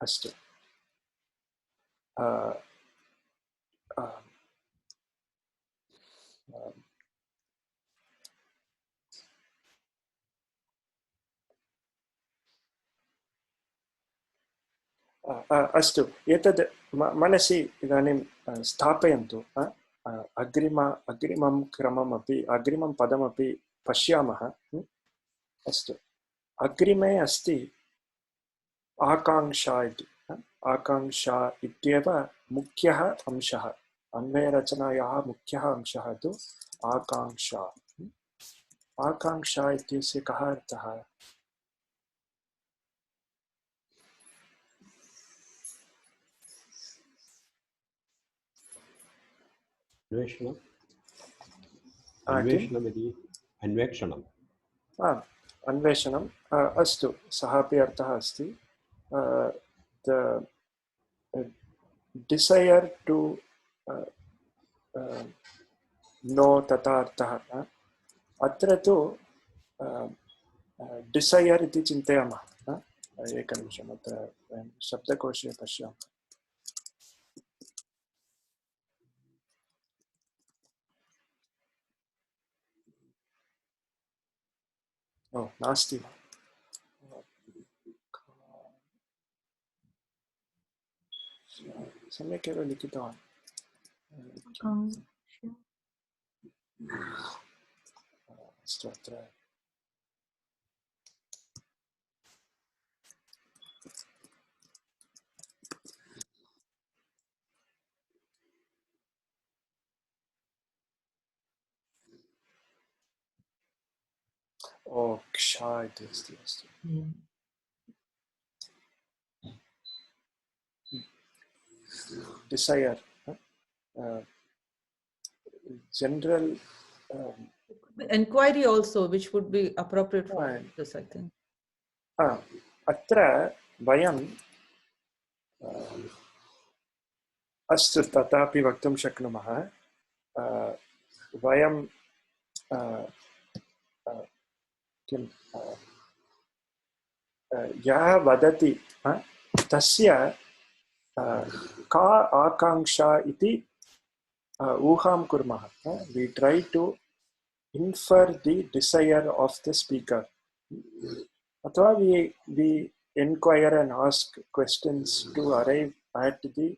Astu. अस्तु एतद् मनसि इदानीं स्थापयन्तु अग्रिमं क्रममपि अग्रिमं पदमपि पश्यामः अस्तु अग्रिमे अस्ति आकाङ्क्षा इति आकाङ्क्षा इत्येव मुख्यः अंशः अन्वयरचनायाः मुख्यः अंशः तु आकाङ्क्षा आकाङ्क्षा इत्यस्य कः अर्थः अन्वेषणम् अन्वेषणम् अस्तु सः अपि अर्थः अस्ति डिसैर् टु नो तथा अर्थः अत्र तु डिसैर् इति चिन्तयामः एकनिमिषम् अत्र वयं शब्दकोशे पश्यामः नास्ति सम्यक् एव लिखितवान् अस्तु अत्रक्षा इति अस्ति अस्तु desire general inquiry also, which would be appropriate for this, I think. अत्र वयं अस्तु तथापि वक्तुं शक्नुमः वयं किं यः वदति तस्य का आकाङ्क्षा इति ऊहां कुर्मः we try to infer the desire of the speaker अथवा we inquire and ask questions to arrive at the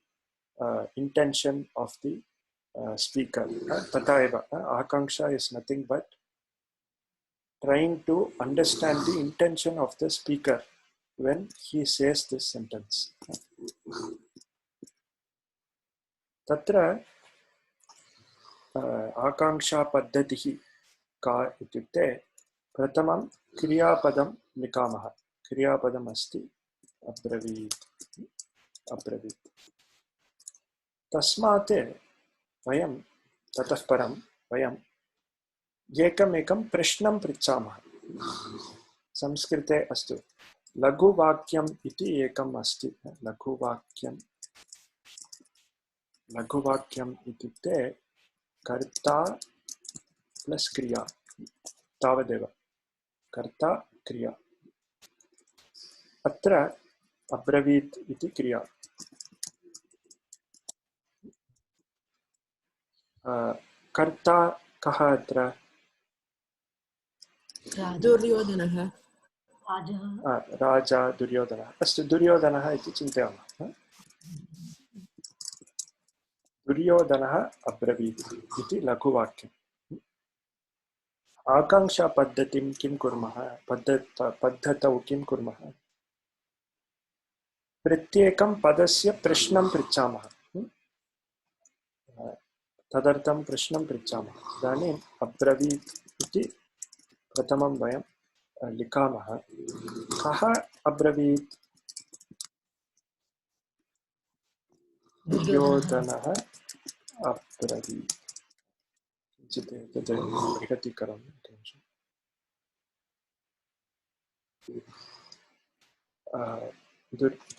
intention of the speaker तथा एव आकाङ्क्षा is nothing but trying to understand the intention of the speaker when he says this sentence तत्र आकाङ्क्षा पद्धतिः का इत्युक्ते प्रथमं क्रियापदं लिखामः क्रियापदम् अस्ति अब्रवीत् अब्रवीत् तस्मात् वयं ततः परं वयं एकमेकं प्रश्नं पृच्छामः संस्कृते अस्तु लघुवाक्यम् इति एकम् अस्ति लघुवाक्यम् इत्युक्ते कर्ता प्लस् क्रिया तावदेव कर्ता क्रिया अत्र अब्रवीत् इति क्रिया कर्ता कः अत्र दुर्योधनः राजा दुर्योधनः अस्तु दुर्योधनः इति चिन्तयामः दुर्योधनः अब्रवीत् इति लघुवाक्यम् आकाङ्क्षा पद्धतिं किं कुर्मः पद्धतौ किं कुर्मः प्रत्येकं पदस्य प्रश्नं पृच्छामः तदर्थं प्रश्नं पृच्छामः इदानीम् अब्रवीत् इति प्रथमं वयं लिखामः कः अब्रवीत् दुर्योधनः अब्रवीत् किञ्चित् एतत् बृहतीकरोमि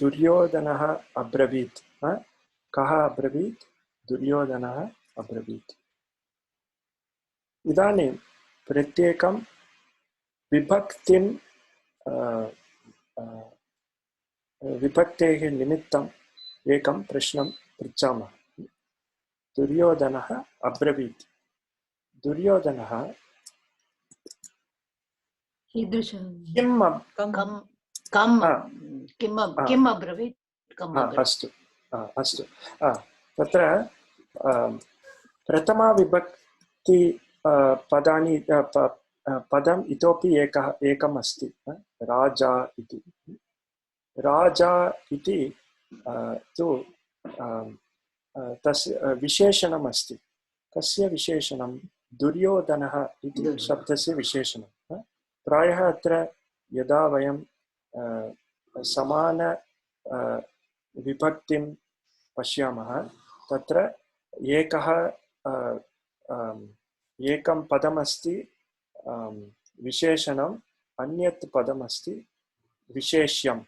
दुर्योधनः अब्रवीत् कः अब्रवीत् दुर्योधनः अब्रवीत् इदानीं प्रत्येकं विभक्तिं विभक्तेः निमित्तम् एकं प्रश्नं पृच्छामः दुर्योधनः अब्रवीत् दुर्योधनः किम् अब्रवीत् अस्तु अस्तु तत्र प्रथमा विभक्ति पदानि पदम् इतोपि एकम् अस्ति राजा इति। राजा इति तु तस्य विशेषणम् अस्ति। कस्य विशेषणं? दुर्योधनः इति शब्दस्य विशेषणं। प्रायः अत्र यदा वयं समान विभक्तिं पश्यामः तत्र एकं पदमस्ति विशेषणम्, अन्यत् पदमस्ति विशेष्यम्।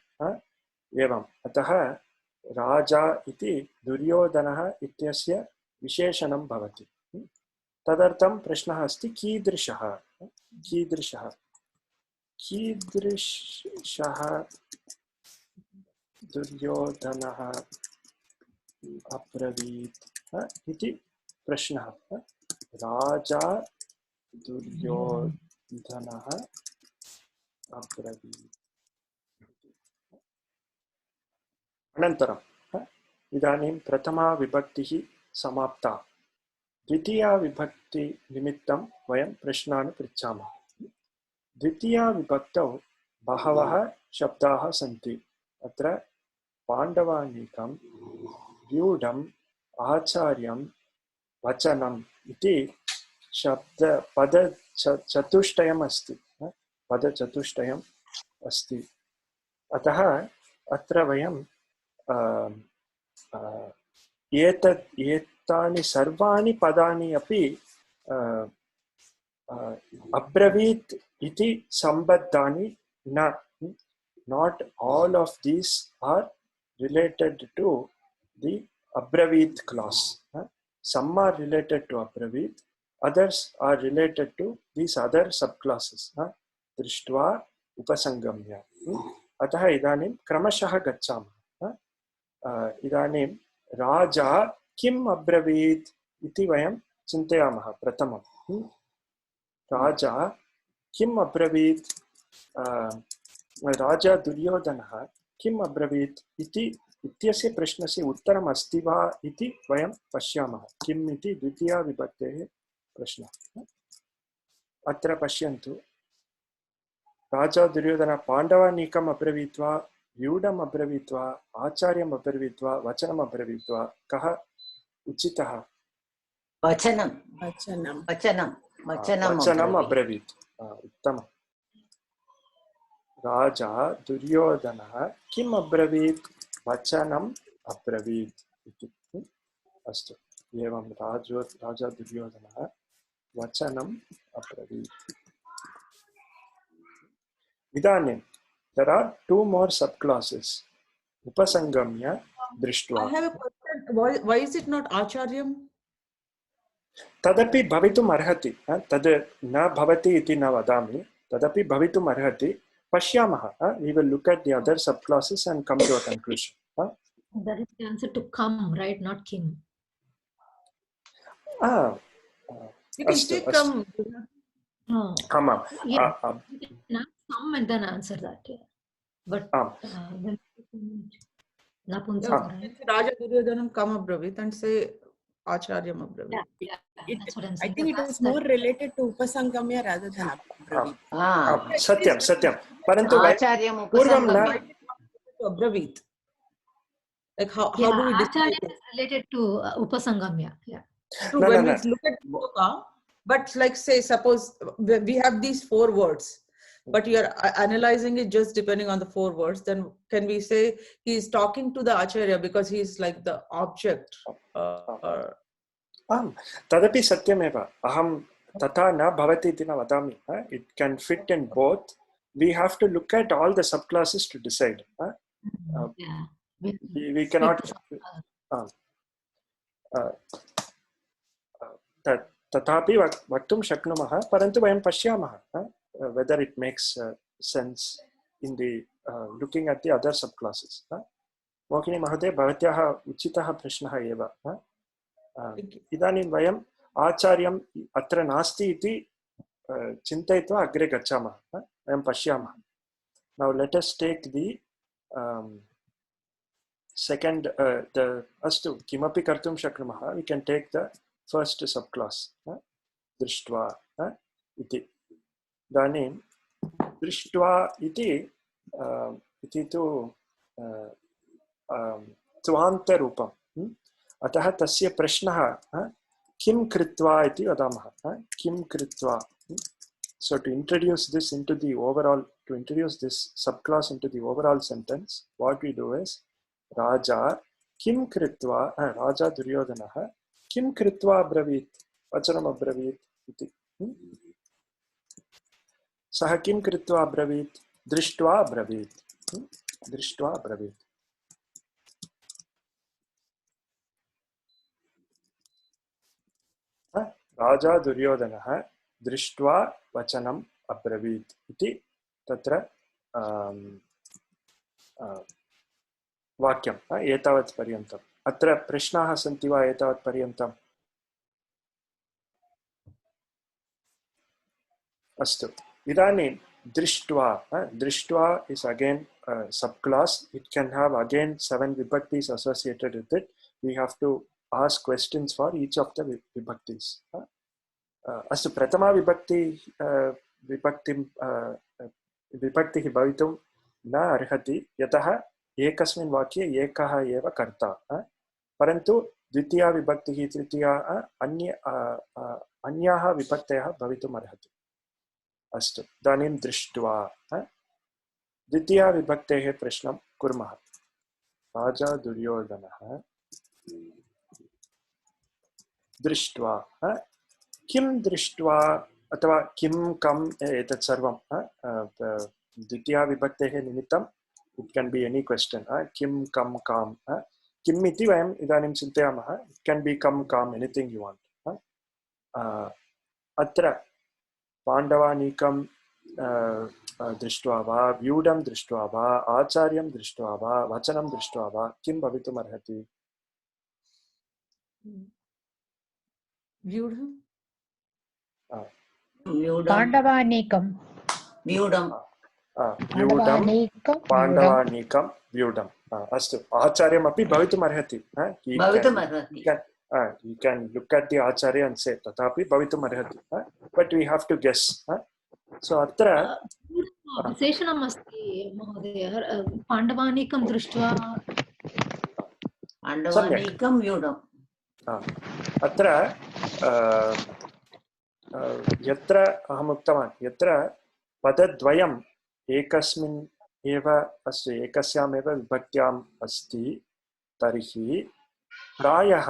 एवम् अतः राजा इति दुर्योधनः इत्यस्य विशेषणं भवति। तदर्थं प्रश्नः अस्ति कीदृशः दुर्योधनः अब्रवीत् इति प्रश्नः। राजा दुर्योधनः अब्रवीत्। अनन्तरम् इदानीं प्रथमा विभक्तिः समाप्ता। द्वितीया विभक्ति निमित्तं वयं प्रश्नान् पृच्छामः। द्वितीया विभक्तौ बहवः शब्दाः सन्ति। अत्र पाण्डवानीकं, व्यूढम्, आचार्यं, वचनम् इति पदचतुष्टयम् अस्ति। पदचतुष्टयम् अस्ति। अतः अत्र वयं एतानि सर्वाणि पदानि अपि अब्रवीत् इति सम्बद्धानि न। Not all of these are related to the Abravit clause. Some are related to Abravit, others are related to these other subclasses. Drishtva upasangamya. अतः इदानीं क्रमशः गच्छामः। इदानीं राजा किम् अब्रवीत् इति वयं चिन्तयामः। प्रथमं राजा किम् अब्रवीत्? राजा दुर्योधनः किम् अब्रवीत् इत्यस्य प्रश्नस्य उत्तरम् अस्ति वा इति वयं पश्यामः। किम् इति द्वितीया विभक्तेः प्रश्नः। अत्र पश्यन्तु, राजा दुर्योधनः पाण्डवानीकम् अब्रवीत् वा, व्यूढम् अब्रवीत् वा, आचार्यम् अब्रवीत् वा, वचनम् अब्रवीत् वा? कः उचितः? वचनम् अब्रवीत्। उत्तमम्। राजा दुर्योधनः किम् अब्रवीत्? वचनम् अब्रवीत् इति। अस्तु, एवं राजा दुर्योधनः वचनम् अब्रवीत्। इदानीं there are two more subclasses. Upasangamya, Drishtva. I have a question. Why is it not Acharyam? तदपि भवितुम् अर्हति। तद् न भवति इति न वदामि, तदपि भवितुम् अर्हति। पश्यामः। We will look at the other subclasses and come to a conclusion. That is the answer to come, right? Not king. You can say come. No. Come. Yeah. Come and then answer that. Yeah. But Raja Duryodhanam come abravit and say Acharyam abravit. Yeah. I think it is more related to Upasangamya rather than Abravit. सत्यं परन्तु पूर्वं न abravit. Like how do we Acharya is related to Upasangamya. Yeah. True, when we look at Shloka, but like say suppose we have these 4 words, but you are analyzing it just depending on the 4 words, then can we say he is talking to the Acharya because he is like the object? तदपि सत्यमेव। अहं तथा न भवति इति न वदामि। It can fit in both. We have to look at all the subclasses to decide. We cannot. तथापि वक्तुं शक्नुमः, परन्तु वयं पश्यामः whether it makes sense in the looking at the other subclasses. मोहिनी महोदय, भवत्याः उचितः प्रश्नः एव। इदानीं वयम् आचार्यम् अत्र नास्ति इति चिन्तयित्वा अग्रे गच्छामः। वयं पश्यामः। Now let us take the second the astu kimapi kartum shaknumah, we can take the first subclass drishtva iti. Idanim drishtva iti tu त्वान्त रूपम् अतः तस्य प्रश्नः किं कृत्वा इति वदामः किं कृत्वा. So to introduce this into the overall, to introduce this subclass into the overall sentence, what we do is Raja kim kritva, Raja Duryodhanah kim kritva abravit, vachanam abravit iti. Sah kim kritva abravit, drishtva abravit, drishtva abravit. Raja Duryodhanah दृष्ट्वा वचनम् अब्रवीत् इति तत्र वाक्यम् एतावत् पर्यन्तम्. अत्र प्रश्नाः सन्ति वा एतावत् पर्यन्तम्? अस्तु, इदानीं दृष्ट्वा is again a subclass. It can have again 7 vibhaktis associated with it. We have to ask questions for each of the vibhaktis. अस्तु, प्रथमा विभक्तिः भवितुं न अर्हति, यतः एकस्मिन् वाक्ये एकः एव कर्ता. परन्तु द्वितीया विभक्तिः, तृतीया अन्याः विभक्तयः भवितुम् अर्हति. अस्तु, इदानीं दृष्ट्वा द्वितीया विभक्तेः प्रश्नं कुर्मः. राजा दुर्योधनः दृष्ट्वा किं दृष्ट्वा अथवा किं कम् एतत् सर्वं द्वितीया विभक्तेः निमित्तं इट् कैन् बि एनी क्वेश्चन्. किं कं काम् किम् इति वयम् इदानीं चिन्तयामः. इट् कैन् बि कं काम् एनिथिङ्ग् यु वाण्ट्. अत्र पाण्डवानीकं दृष्ट्वा वा, व्यूढं दृष्ट्वा वा, आचार्यं दृष्ट्वा वा, वचनं दृष्ट्वा वा किं भवितुम् अर्हति? व्यूढं पाण्डवानीकं पाण्डवानीकं व्यूढम्. अस्तु, आचार्यमपि भवितुम् अर्हति. You can look at the acharya and say तथापि भवितुम् अर्हति. But we have to guess. So अत्र विशेषणम् अस्ति महोदय. पाण्डवानीकं दृष्ट्वा पाण्डवानीकं व्यूढम्. अत्र यत्र अहम् उक्तवान्, यत्र पदद्वयम् एकस्मिन् एव अस्ति, एकस्यामेव विभक्त्याम् अस्ति, तर्हि प्रायः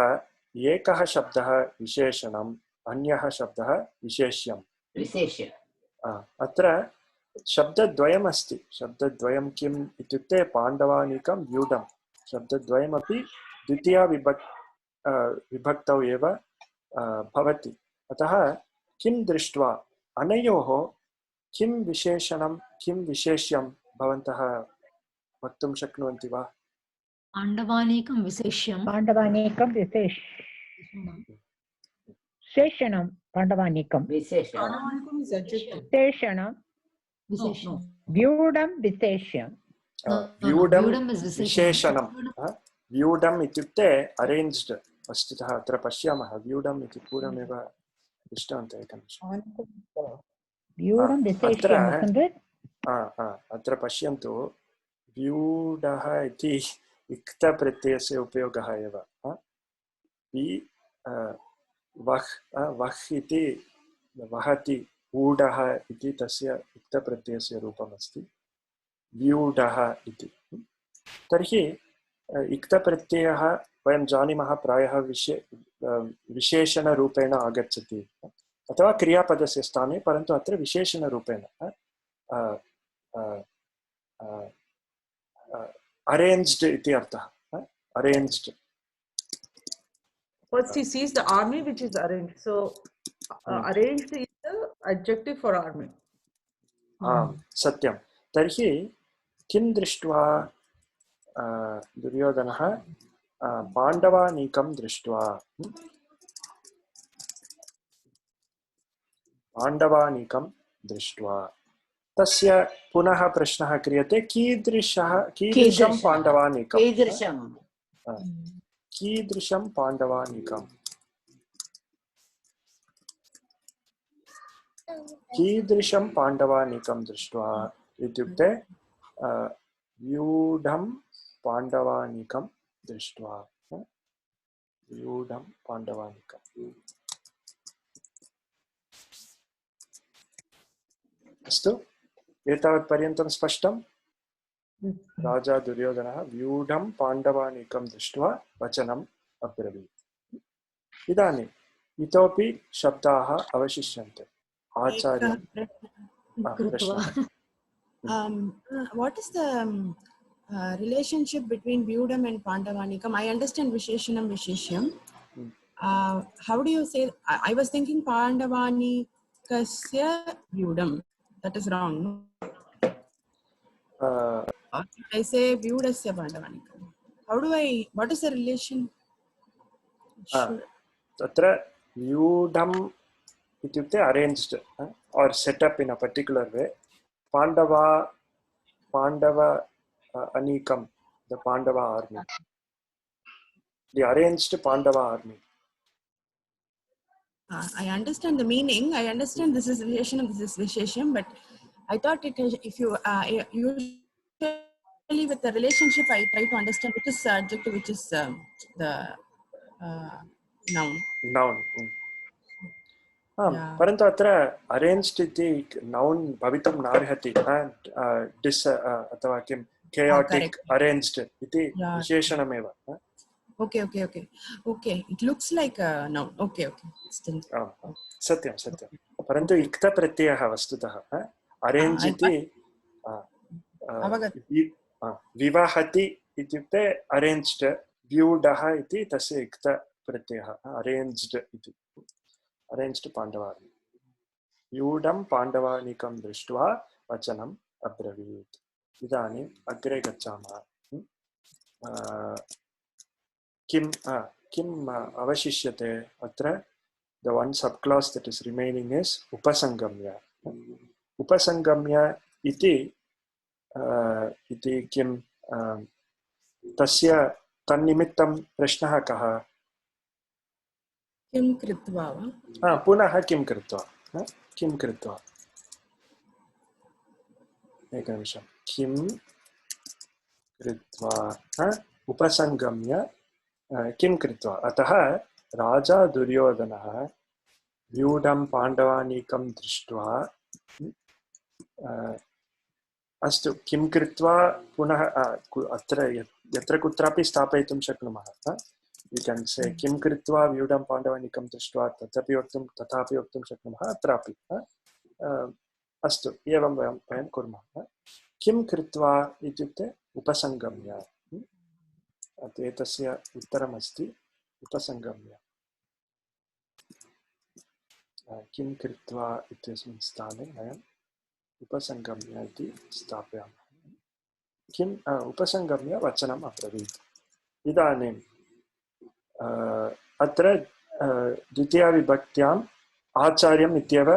एकः शब्दः विशेषणम्, अन्यः शब्दः विशेष्यम्. अत्र शब्दद्वयम् अस्ति. शब्दद्वयं किम् इत्युक्ते पाण्डवानीकं व्यूढं. शब्दद्वयमपि द्वितीया विभक्तौ एव भवति. अतः किं दृष्ट्वा, अनयोः किं विशेषणं किं विशेष्यं भवन्तः वक्तुं शक्नुवन्ति वा? पाण्डवानीकं विशेष्यं. पाण्डवानीकं विशेषणं. पाण्डवानीकं विशेषणं. व्यूढं विशेष्यं. व्यूढं विशेषणं. व्यूढम् इत्युक्ते अरेञ्ज्ड्. वस्तुतः अत्र पश्यामः, व्यूढम् इति पूर्वमेव दृष्टवन्तः एकनिमिषम्. अत्र पश्यन्तु, व्यूढः इति इक्तप्रत्ययस्य उपयोगः एव. वह् इति वहति, ऊढः इति तस्य इक्तप्रत्ययस्य रूपमस्ति, व्यूढः इति. तर्हि इक्तप्रत्ययः वयं जानीमः प्रायः विशेषणरूपेण आगच्छति अथवा क्रियापदस्य स्थाने, परन्तु अत्र विशेषणरूपेण अरेञ्ज्ड् इति अर्थः. Arranged. First he sees the army which is arranged. So arranged is the adjective for army. सत्यं. तर्हि किं दृष्ट्वा दुर्योधनः पाण्डवानीकं दृष्ट्वा, पाण्डवानीकं दृष्ट्वा, तस्य पुनः प्रश्नः क्रियते कीदृशं पाण्डवानीकं कीदृशं पाण्डवानीकं कीदृशं पाण्डवानीकं दृष्ट्वा इत्युक्ते व्यूढं पाण्डवानीकं दृष्ट्वा व्यूढं पाण्डवानीकम् अस्तु एतावत्पर्यन्तं स्पष्टं राजा दुर्योधनः व्यूढं पाण्डवानीकं दृष्ट्वा वचनम् अब्रवीत् इदानीम् इतोपि शब्दाः अवशिष्यन्ते आचार्यं what is the relationship between Vyudam and Pandavanikam? I understand Visheshanam Visheshyam. How do you say? I was thinking Pandavanikasya Vyudam. That is wrong. I say Vyudasya Pandavanikam. What is the relation? Tatra Vyudam ityukte arranged or set up in a particular way. Pandava Anikam, the Pandava army. The arranged Pandava army. I understand the meaning. I understand this is Visheshanam, this is Vishesham, but I thought if you usually with the relationship, I try to understand which is adjective, which is the noun. Noun. परन्तु अत्र arranged इति noun भवितुं नार्हति अथवा किं chaotic arranged इति विशेषणमेव Okay. It looks like a noun. Okay. Still. सत्यं परन्तु इक्तप्रत्ययः वस्तुतः अरेञ्ज् इति विवाहति इत्युक्ते अरेञ्ज्ड् व्यूढः इति तस्य इक्तप्रत्ययः अरेञ्ज्ड् इति arranged Pandavani. Vyudam Pandavanikam drishtva vachanam abravit. Idanim agre gacchama. Kim avashishyate atra. The one subclass that is remaining is upasangamya. Upasangamya iti kim tasya tannimittam prashnah kaha. किम कृत्वा पुनः किं कृत्वा एकनिमिषं किं कृत्वा उपसंगम्य किं कृत्वा अतः राजा दुर्योधनः व्यूढं पाण्डवानीकं दृष्ट्वा अस्तु किं कृत्वा पुनः अत्र यत्र कुत्रापि स्थापयितुं शक्नुमः You can say किं कृत्वा व्यूढं पाण्डवानीकं दृष्ट्वा तथापि वक्तुं शक्नुमः अत्रापि अस्तु एवं वयं कुर्मः किं कृत्वा इत्युक्ते उपसंगम्य एतस्य उत्तरमस्ति उपसंगम्य किं कृत्वा इत्यस्मिन् स्थाने वयम् उपसंगम्य इति स्थापयामः किम् उपसंगम्य वचनम् अब्रवीत् इदानीं अत्र द्वितीयाविभक्त्याम् आचार्यम् इत्येव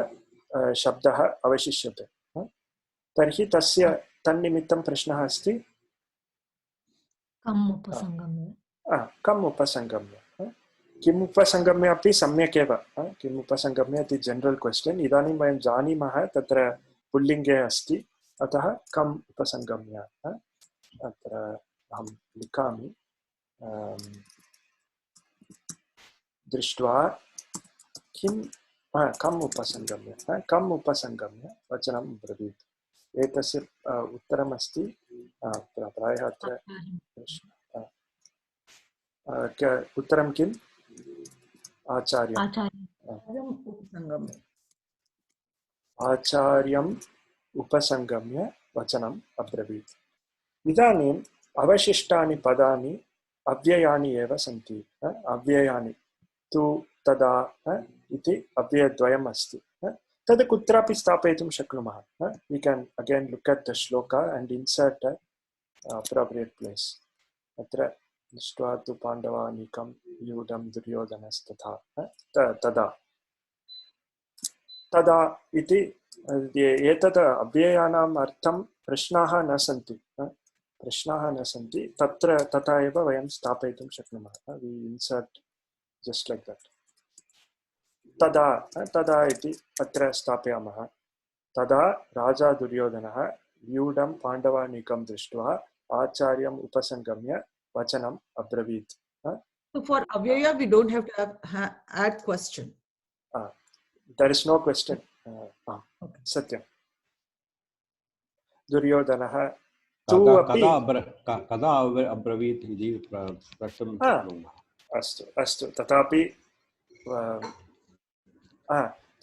शब्दः अवशिष्यते तर्हि तस्य तन्निमित्तं प्रश्नः अस्ति कम् उपसंगम्य किम् उपसंगम्य अपि सम्यक् एव किम् उपसंगम्य इति जनरल् क्वेश्चन् इदानीं वयं जानीमः तत्र पुल्लिङ्गे अस्ति अतः कम् उपसंगम्य अत्र अहं लिखामि दृष्ट्वा कम् उपसंगम्य वचनं ब्रवीत् एतस्य उत्तरमस्ति प्रायः अत्र उत्तरं किम् आचार्यम् उपसंगम्य वचनम् अब्रवीत् इदानीम् अवशिष्टानि पदानि अव्ययानि एव सन्ति अव्ययानि तु तदा इति अव्ययद्वयम् अस्ति तद् कुत्रापि स्थापयितुं शक्नुमः we can again look at the shloka and insert a appropriate place अत्र दृष्ट्वा तु पाण्डवानीकं व्यूढं दुर्योधनस्तथा तदा इति एतत् अव्ययानाम् अर्थं प्रश्नाः न सन्ति तत्र तथा एव वयं स्थापयितुं शक्नुमः we insert just like that तदा इति अत्र स्थापयामः तदा राजा दुर्योधनः व्यूढं पाण्डवानीकं दृष्ट्वा आचार्यम् उपसंगम्य वचनम् अब्रवीत्. So for avyaya we don't have to add question. There is no question. Okay. Satyam. Duryodhanah कदा अब्रवीत् इति प्रष्टुं शक्नुमः. अस्तु तथापि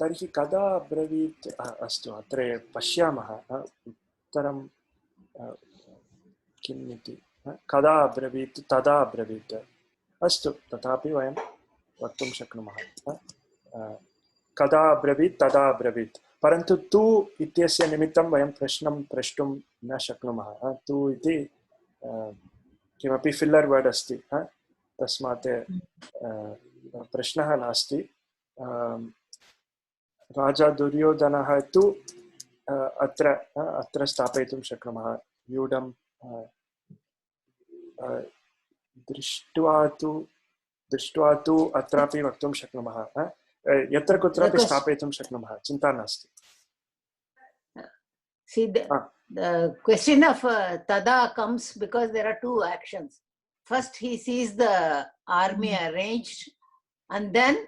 तर्हि कदा अब्रवीत् अस्तु अत्र पश्यामः उत्तरं किम् इति कदा अब्रवीत् तदा अब्रवीत् अस्तु तथापि वयं वक्तुं शक्नुमः कदा अब्रवीत् तदा अब्रवीत् परन्तु तु इत्यस्य निमित्तं वयं प्रश्नं प्रष्टुं न शक्नुमः तु इति किमपि फिल्लर् वर्ड् अस्ति तस्मात् प्रश्नः नास्ति राजा दुर्योधनः तु अत्र स्थापयितुं शक्नुमः व्यूढं दृष्ट्वा तु अत्रापि वक्तुं शक्नुमः यत्र कुत्रापि स्थापयितुं शक्नुमः चिन्ता नास्ति. See, the question of tada comes because there are two actions. First, he sees the army arranged, and then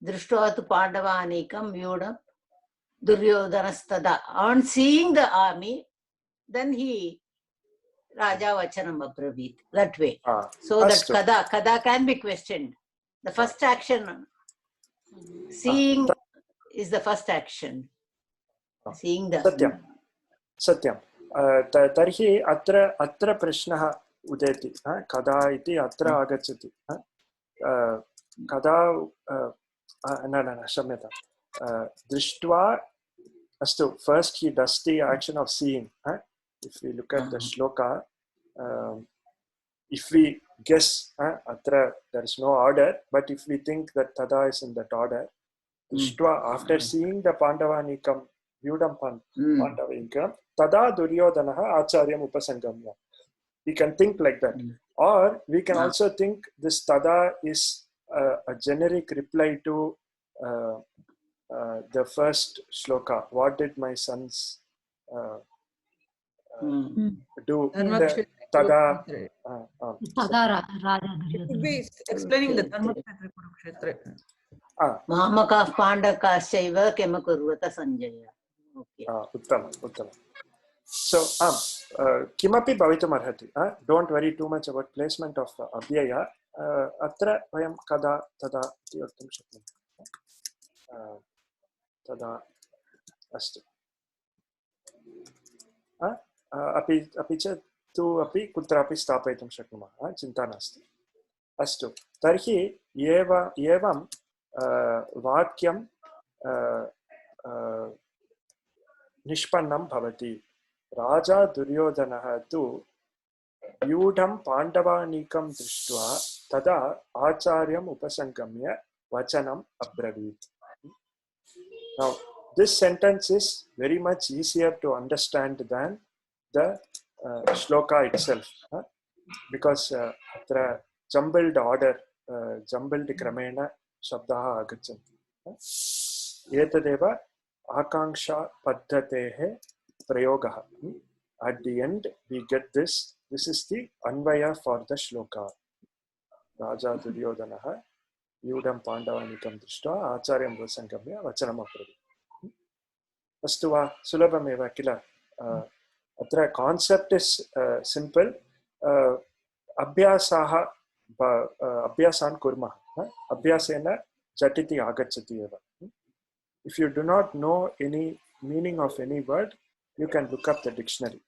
Drishtva Pandavanikam Vyudam Duryodhanastada. On seeing the army, then he Raja Vachanam Abravit. That way. So that kada can be questioned. The first action, seeing is the first action. Seeing the सत्यं तर्हि अत्र प्रश्नः उदेति कदा इति अत्र आगच्छति कदा न क्षम्यतां दृष्ट्वा अस्तु first he does the action of seeing if we look at the shloka if we guess atra there is no order but if we think that tada is in that order drishtva after seeing the pandavanikam Vyudam Pandavanikam tada Duryodhanah acharyam upasangamya. We can think like that or we can also think this tada is a generic reply to the first shloka. What did my sons do? Tada it could be explaining the Dharmakshetra Kurukshetra. Mahamaka Pandakashaiva Kemakurvata Sanjaya. Okay. Uttam. So kimapi bhavitum arhati. Don't worry too much about placement of abhyaya. Atra vayam kada tada iti vaktum shaknumah. Tada astu. अपि च तु अपि कुत्रापि स्थापयितुं शक्नुमः चिन्ता नास्ति. अस्तु तर्हि एवं वाक्यं निष्पन्नं भवति. राजा दुर्योधनः तु व्यूढं पाण्डवानीकं दृष्ट्वा तदा आचार्यम् उपसंगम्य वचनम् अब्रवीत्. Now this sentence is very much easier to understand than the shloka itself because atra jumbled order jumbled kramena shabdaः agachanti. Etadeva akanksha paddhatehe prayogah. At the end we get this is the anvaya for the shloka. Raja Duryodhanah Vyudam Pandavanikam Drishtva Acharyam Vasangamya Vachanam Abravit. Astu va sulabhameva kila. Atra concept is simple. Abhyasaha abhyasan kurmah. Abhyasena jatiti agacchati eva. If you do not know any meaning of any word, you can look up the dictionary.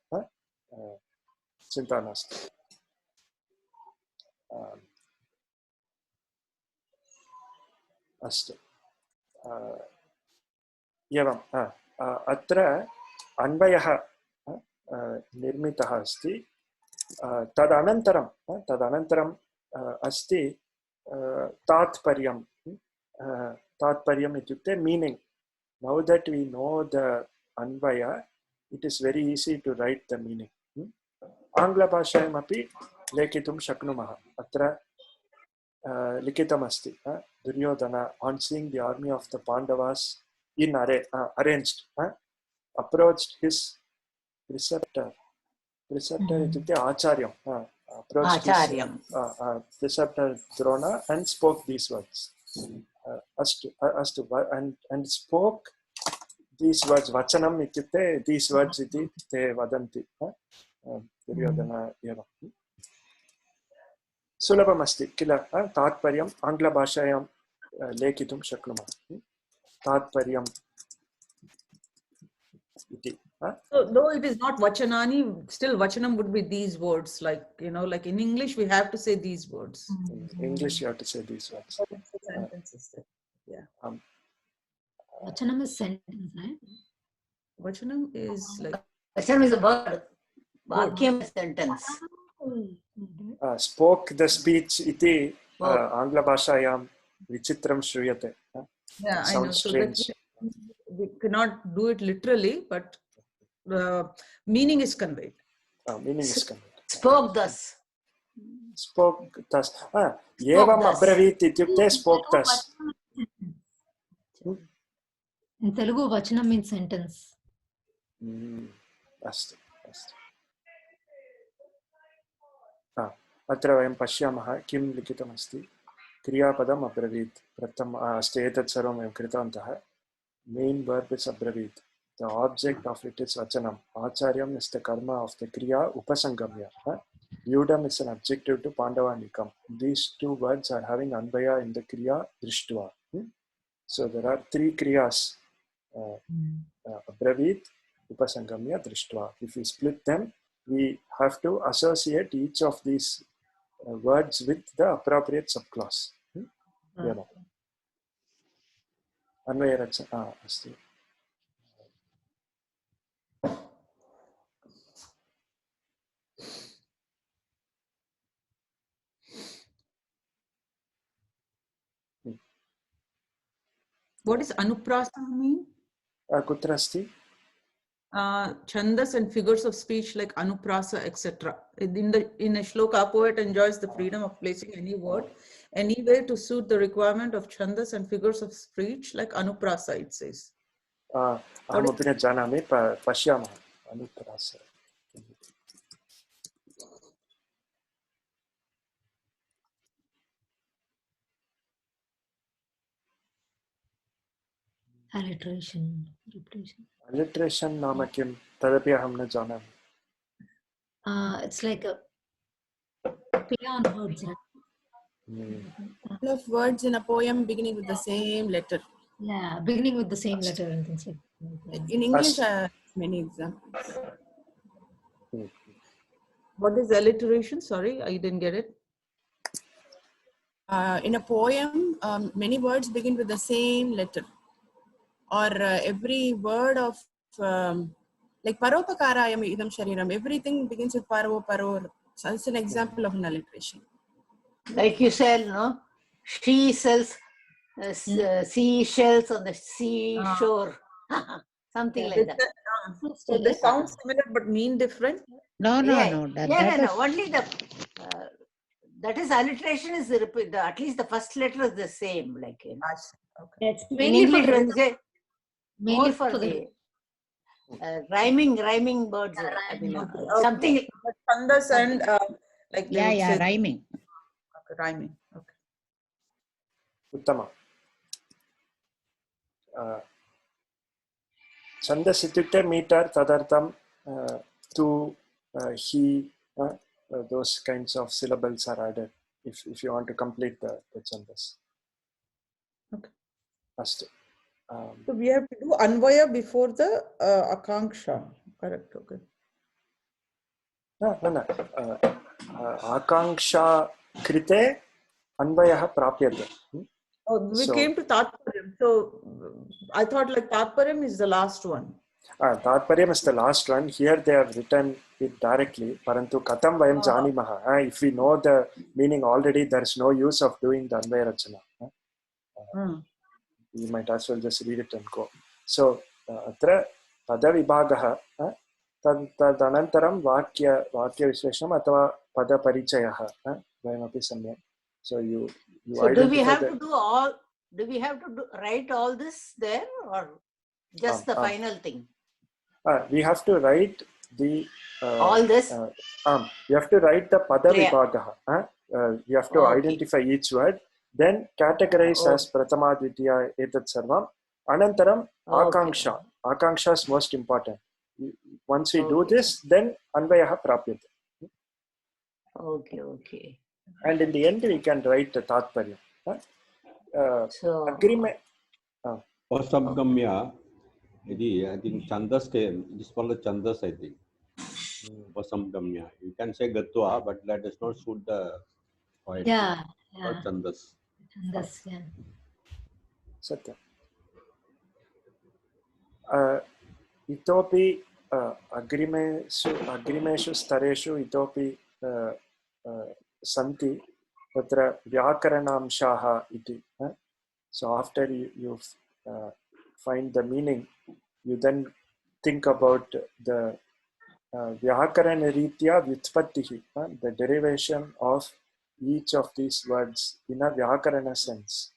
Chinta nasti. अस्तु एवं अत्र अन्वयः निर्मितः अस्ति. तदनन्तरं अस्ति तात्पर्यम् इत्युक्ते meaning now that we know the Anvaya, it is very easy to write the meaning. Anglabhashayamapi lekitum shaknumaha. Atra likitamasti. Duryodhana, on seeing the army of the Pandavas in arranged, approached his preceptor. Preceptor itukte acharyam. Approached his preceptor Drona and spoke these words. And spoke these words. Vachanam itukte these words iti te vadanti. Duryodhana eva. Sulabhamasti kila tatparyam Anglabhashayam lekitum shaknumah. Tatparyam iti. So though it is not vachanani, still vachanam would be these words. Like, you know, like in English, we have to say these words. In English, you have to say these words. Yeah. Vachanam is sentence, right? Vachanam is like... Vachanam is a word. Vakyam is sentence. Spoke the speech iti Angla Bhashayam vichitram shruyate. Yeah, I know. So that we cannot do it literally, but meaning is conveyed. Meaning is conveyed. Spoke thus. Spoke thus. Evam abravit ityukte spoke thus. In Telugu, vachanam means sentence. Astu. अत्र वयं पश्यामः किं लिखितमस्ति क्रियापदम् अब्रवीत् प्रथम अस्ति एतत् सर्वं वयं कृतवन्तः main verb is abravit, the object of it is vachanam, acharyam is the karma of the kriya upasangamya, yudam is an adjective to pandava nikam. These two words are having anvaya in the kriya drishtva. So there are three kriyas, abravit, upasangamya, drishtva. If we split them, we have to associate each of these words with the appropriate subclause. Anvayarachana asti. What does anuprasa mean? Kutra asti? Chandas and figures of speech like anuprasa, etc. In a shloka, poet enjoys the freedom of placing any word anywhere to suit the requirement of chandas and figures of speech like anuprasa, it says. Ahamapi na janami pashyamah anuprasa. Alliteration. Alliteration nama kim? Tadapi aham na janami. It's like a play on words, right? Couple of words in a poem beginning with the same letter. Yeah, beginning with the same letter and things like that. In English, many examples. What is alliteration? Sorry, I didn't get it. In a poem, many words begin with the same letter. Or every word of, like paropakarayam idam shariram, everything begins with paro. So that's an example of an alliteration. Like you said, no? She sells seashells on the seashore. Something like that. So they sound similar but mean different? No. No. Only the, that is alliteration is repeat. At least the first letter is the same. Like, you know. Okay. It's In mainly English, for when you say, mainly more for for the rhyming words. I mean, something. Chandas and like yeah, rhyming. Okay, rhyming. Okay. Uttama. Chandas ityukte meter, tadartham, tu, he, those kinds of syllables are added if you want to complete the chandas. Okay. Astu. So we have to do anvaya before the akanksha. Correct. Okay. No. Akanksha krite anvayah prapyate. Oh, we came to Tatparyam. So I thought like Tatparyam is the last one. Tatparyam is the last one. Here they have written it directly. Parantu katam vayam janimaha. If we know the meaning already, there is no use of doing the anvaya rachana. You might as well just read it and go. सो अत्र पदविभागः तदनन्तरं वाक्यविश्लेषणम् अथवा पदपरिचयः द्वयमपि सम्यक्. So you so do we have to do all? Do we have to write all this there, or just the final thing? We have to write the all this. You have to write the padavibhagah. You have to identify each word, then categorize as prathama, dvitiya, etat sarvam. Anantaram akanksha. Akanksha is most important. Once we do this, then anvayaha prapyate. Okay. And in the end, we can write the tatparya. So agreement. Vasamgamya, I think Chandas came. This is for the Chandas, I think. Vasamgamya. You can say Gatwa, but that does not suit the poetry. Yeah. Or Chandas. Chandas, yeah. Satya. Itopi agrimeषु स्तरेषु इतोपि सन्ति तत्र व्याकरणांशाः इति. So after you find the meaning, you then think about the vyakarana ritya vyutpattihi, the derivation of each of these words in a vyakarana sense.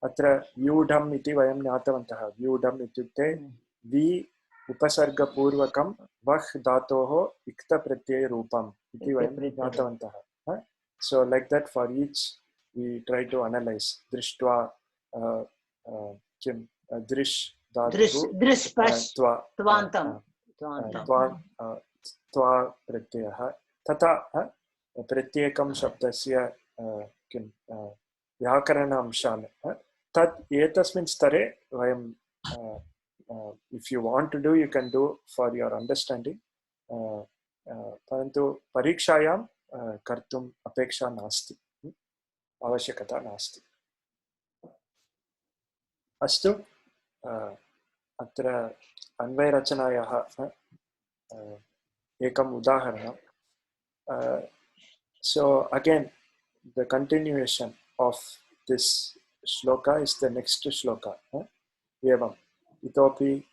Atra vyudham iti vayam jnatavantah. Vyudham ityukte vi upasargapurvakam vah dhatoho ikta pratyaya rupam iti vayam jnatavantah. So like that, for each we try to analyze. Drishtva kim drish drishpash tvantam tva pratyayah tata pratyekam shabdasya kim vyakarana amshan tat etasmin stare vayam if you want to do, you can do for your understanding, parantu parikshayam kartum apeksha nasti, avashyakata nasti. अस्तु अत्र अन्वयरचनायाः एकम् उदाहरणं. So again, the continuation of this shloka is the next shloka. एवम् इतोपि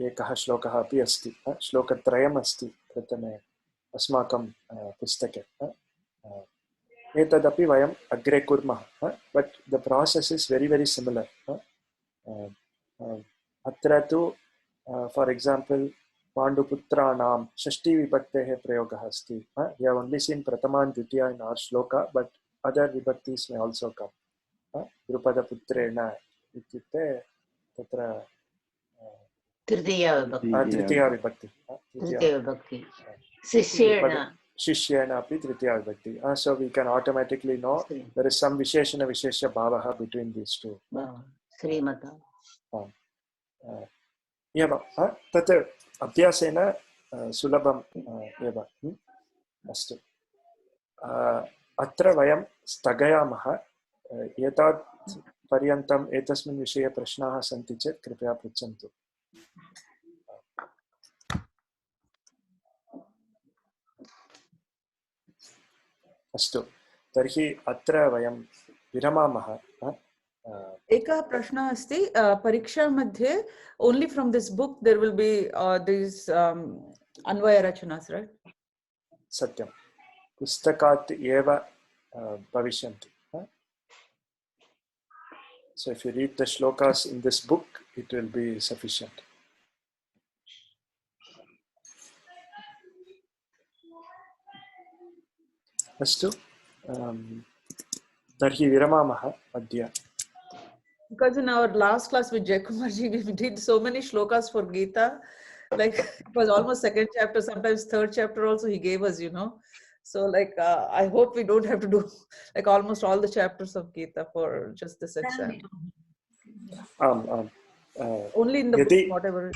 एकः श्लोकः अपि अस्ति. श्लोकत्रयम् अस्ति प्रथमे अस्माकं पुस्तके. एतदपि वयम् अग्रे कुर्मः. But the process is very similar. अत्र तु for example पाण्डुपुत्राणां षष्ठी विभक्तेः प्रयोगः अस्ति. We have only seen prathama and dvitiya in our shloka, but other vibhaktis may also come. द्रुपदपुत्रेण इत्युक्ते तत्र तृतीया विभक्ति. शिष्येण अपि तृतीया विभक्ति. So we can automatically know there is some visheshana vishesha bhavah between these two. श्रीमता एवं तत् अभ्यासेन सुलभम् एव. अस्तु, अत्र वयं स्थगयामः. एतावत् पर्यन्तम् एतस्मिन् विषये प्रश्नाः सन्ति चेत् कृपया पृच्छन्तु. अस्तु, तर्हि अत्र वयं विरमामः. एकः प्रश्नः अस्ति. परीक्षा मध्ये only from this book there will be these Anvay रचनास्, right? सत्यं, पुस्तकात् एव भविष्यन्ति. So if you read the shlokas in this book, it will be sufficient. अस्तु, तर्हि विरमामः अद्य. Because in our last class with Jaykumarji, we did so many shlokas for Gita. Like it was almost second chapter, sometimes third chapter also he gave us, So like, I hope we don't have to do like almost all the chapters of Gita for just this exam. Only in the book, whatever.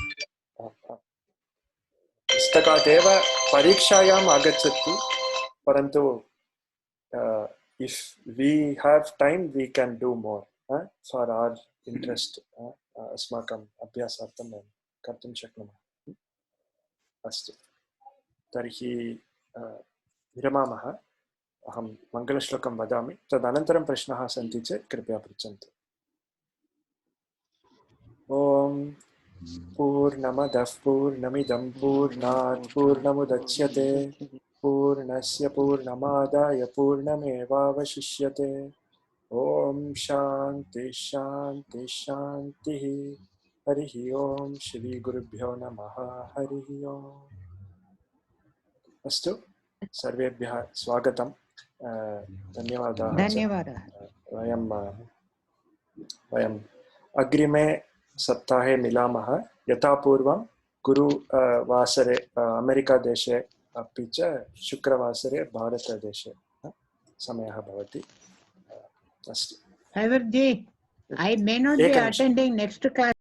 पुस्तकात् एव परीक्षायाम् आगच्छति, परन्तु if we have time, we can do more for our interest. अस्माकम् अभ्यासार्थं वयं कर्तुं शक्नुमः. अस्तु, तर्हि विरमामः. अहं मङ्गलश्लोकं वदामि, तदनन्तरं प्रश्नाः सन्ति चेत् कृपया पृच्छन्तु. पूर्णमदः पूर्णमिदं पूर्णात् पूर्णमुदच्यते पूर्णस्य पूर्णमादाय पूर्णमेवावशिष्यते ॐ शान्ति शान्ति शान्तिः हरिः ॐ श्री गुरुभ्यो नमः हरिः ॐ अस्तु सर्वेभ्यः स्वागतं धन्यवादाः धन्यवादः वयम् अग्रिमे सप्ताहे मिलामः यथा पूर्वं गुरुवासरे अमेरिकादेशे अपि च शुक्रवासरे भारतदेशे समयः भवति अस्तु However, I may not be attending next class.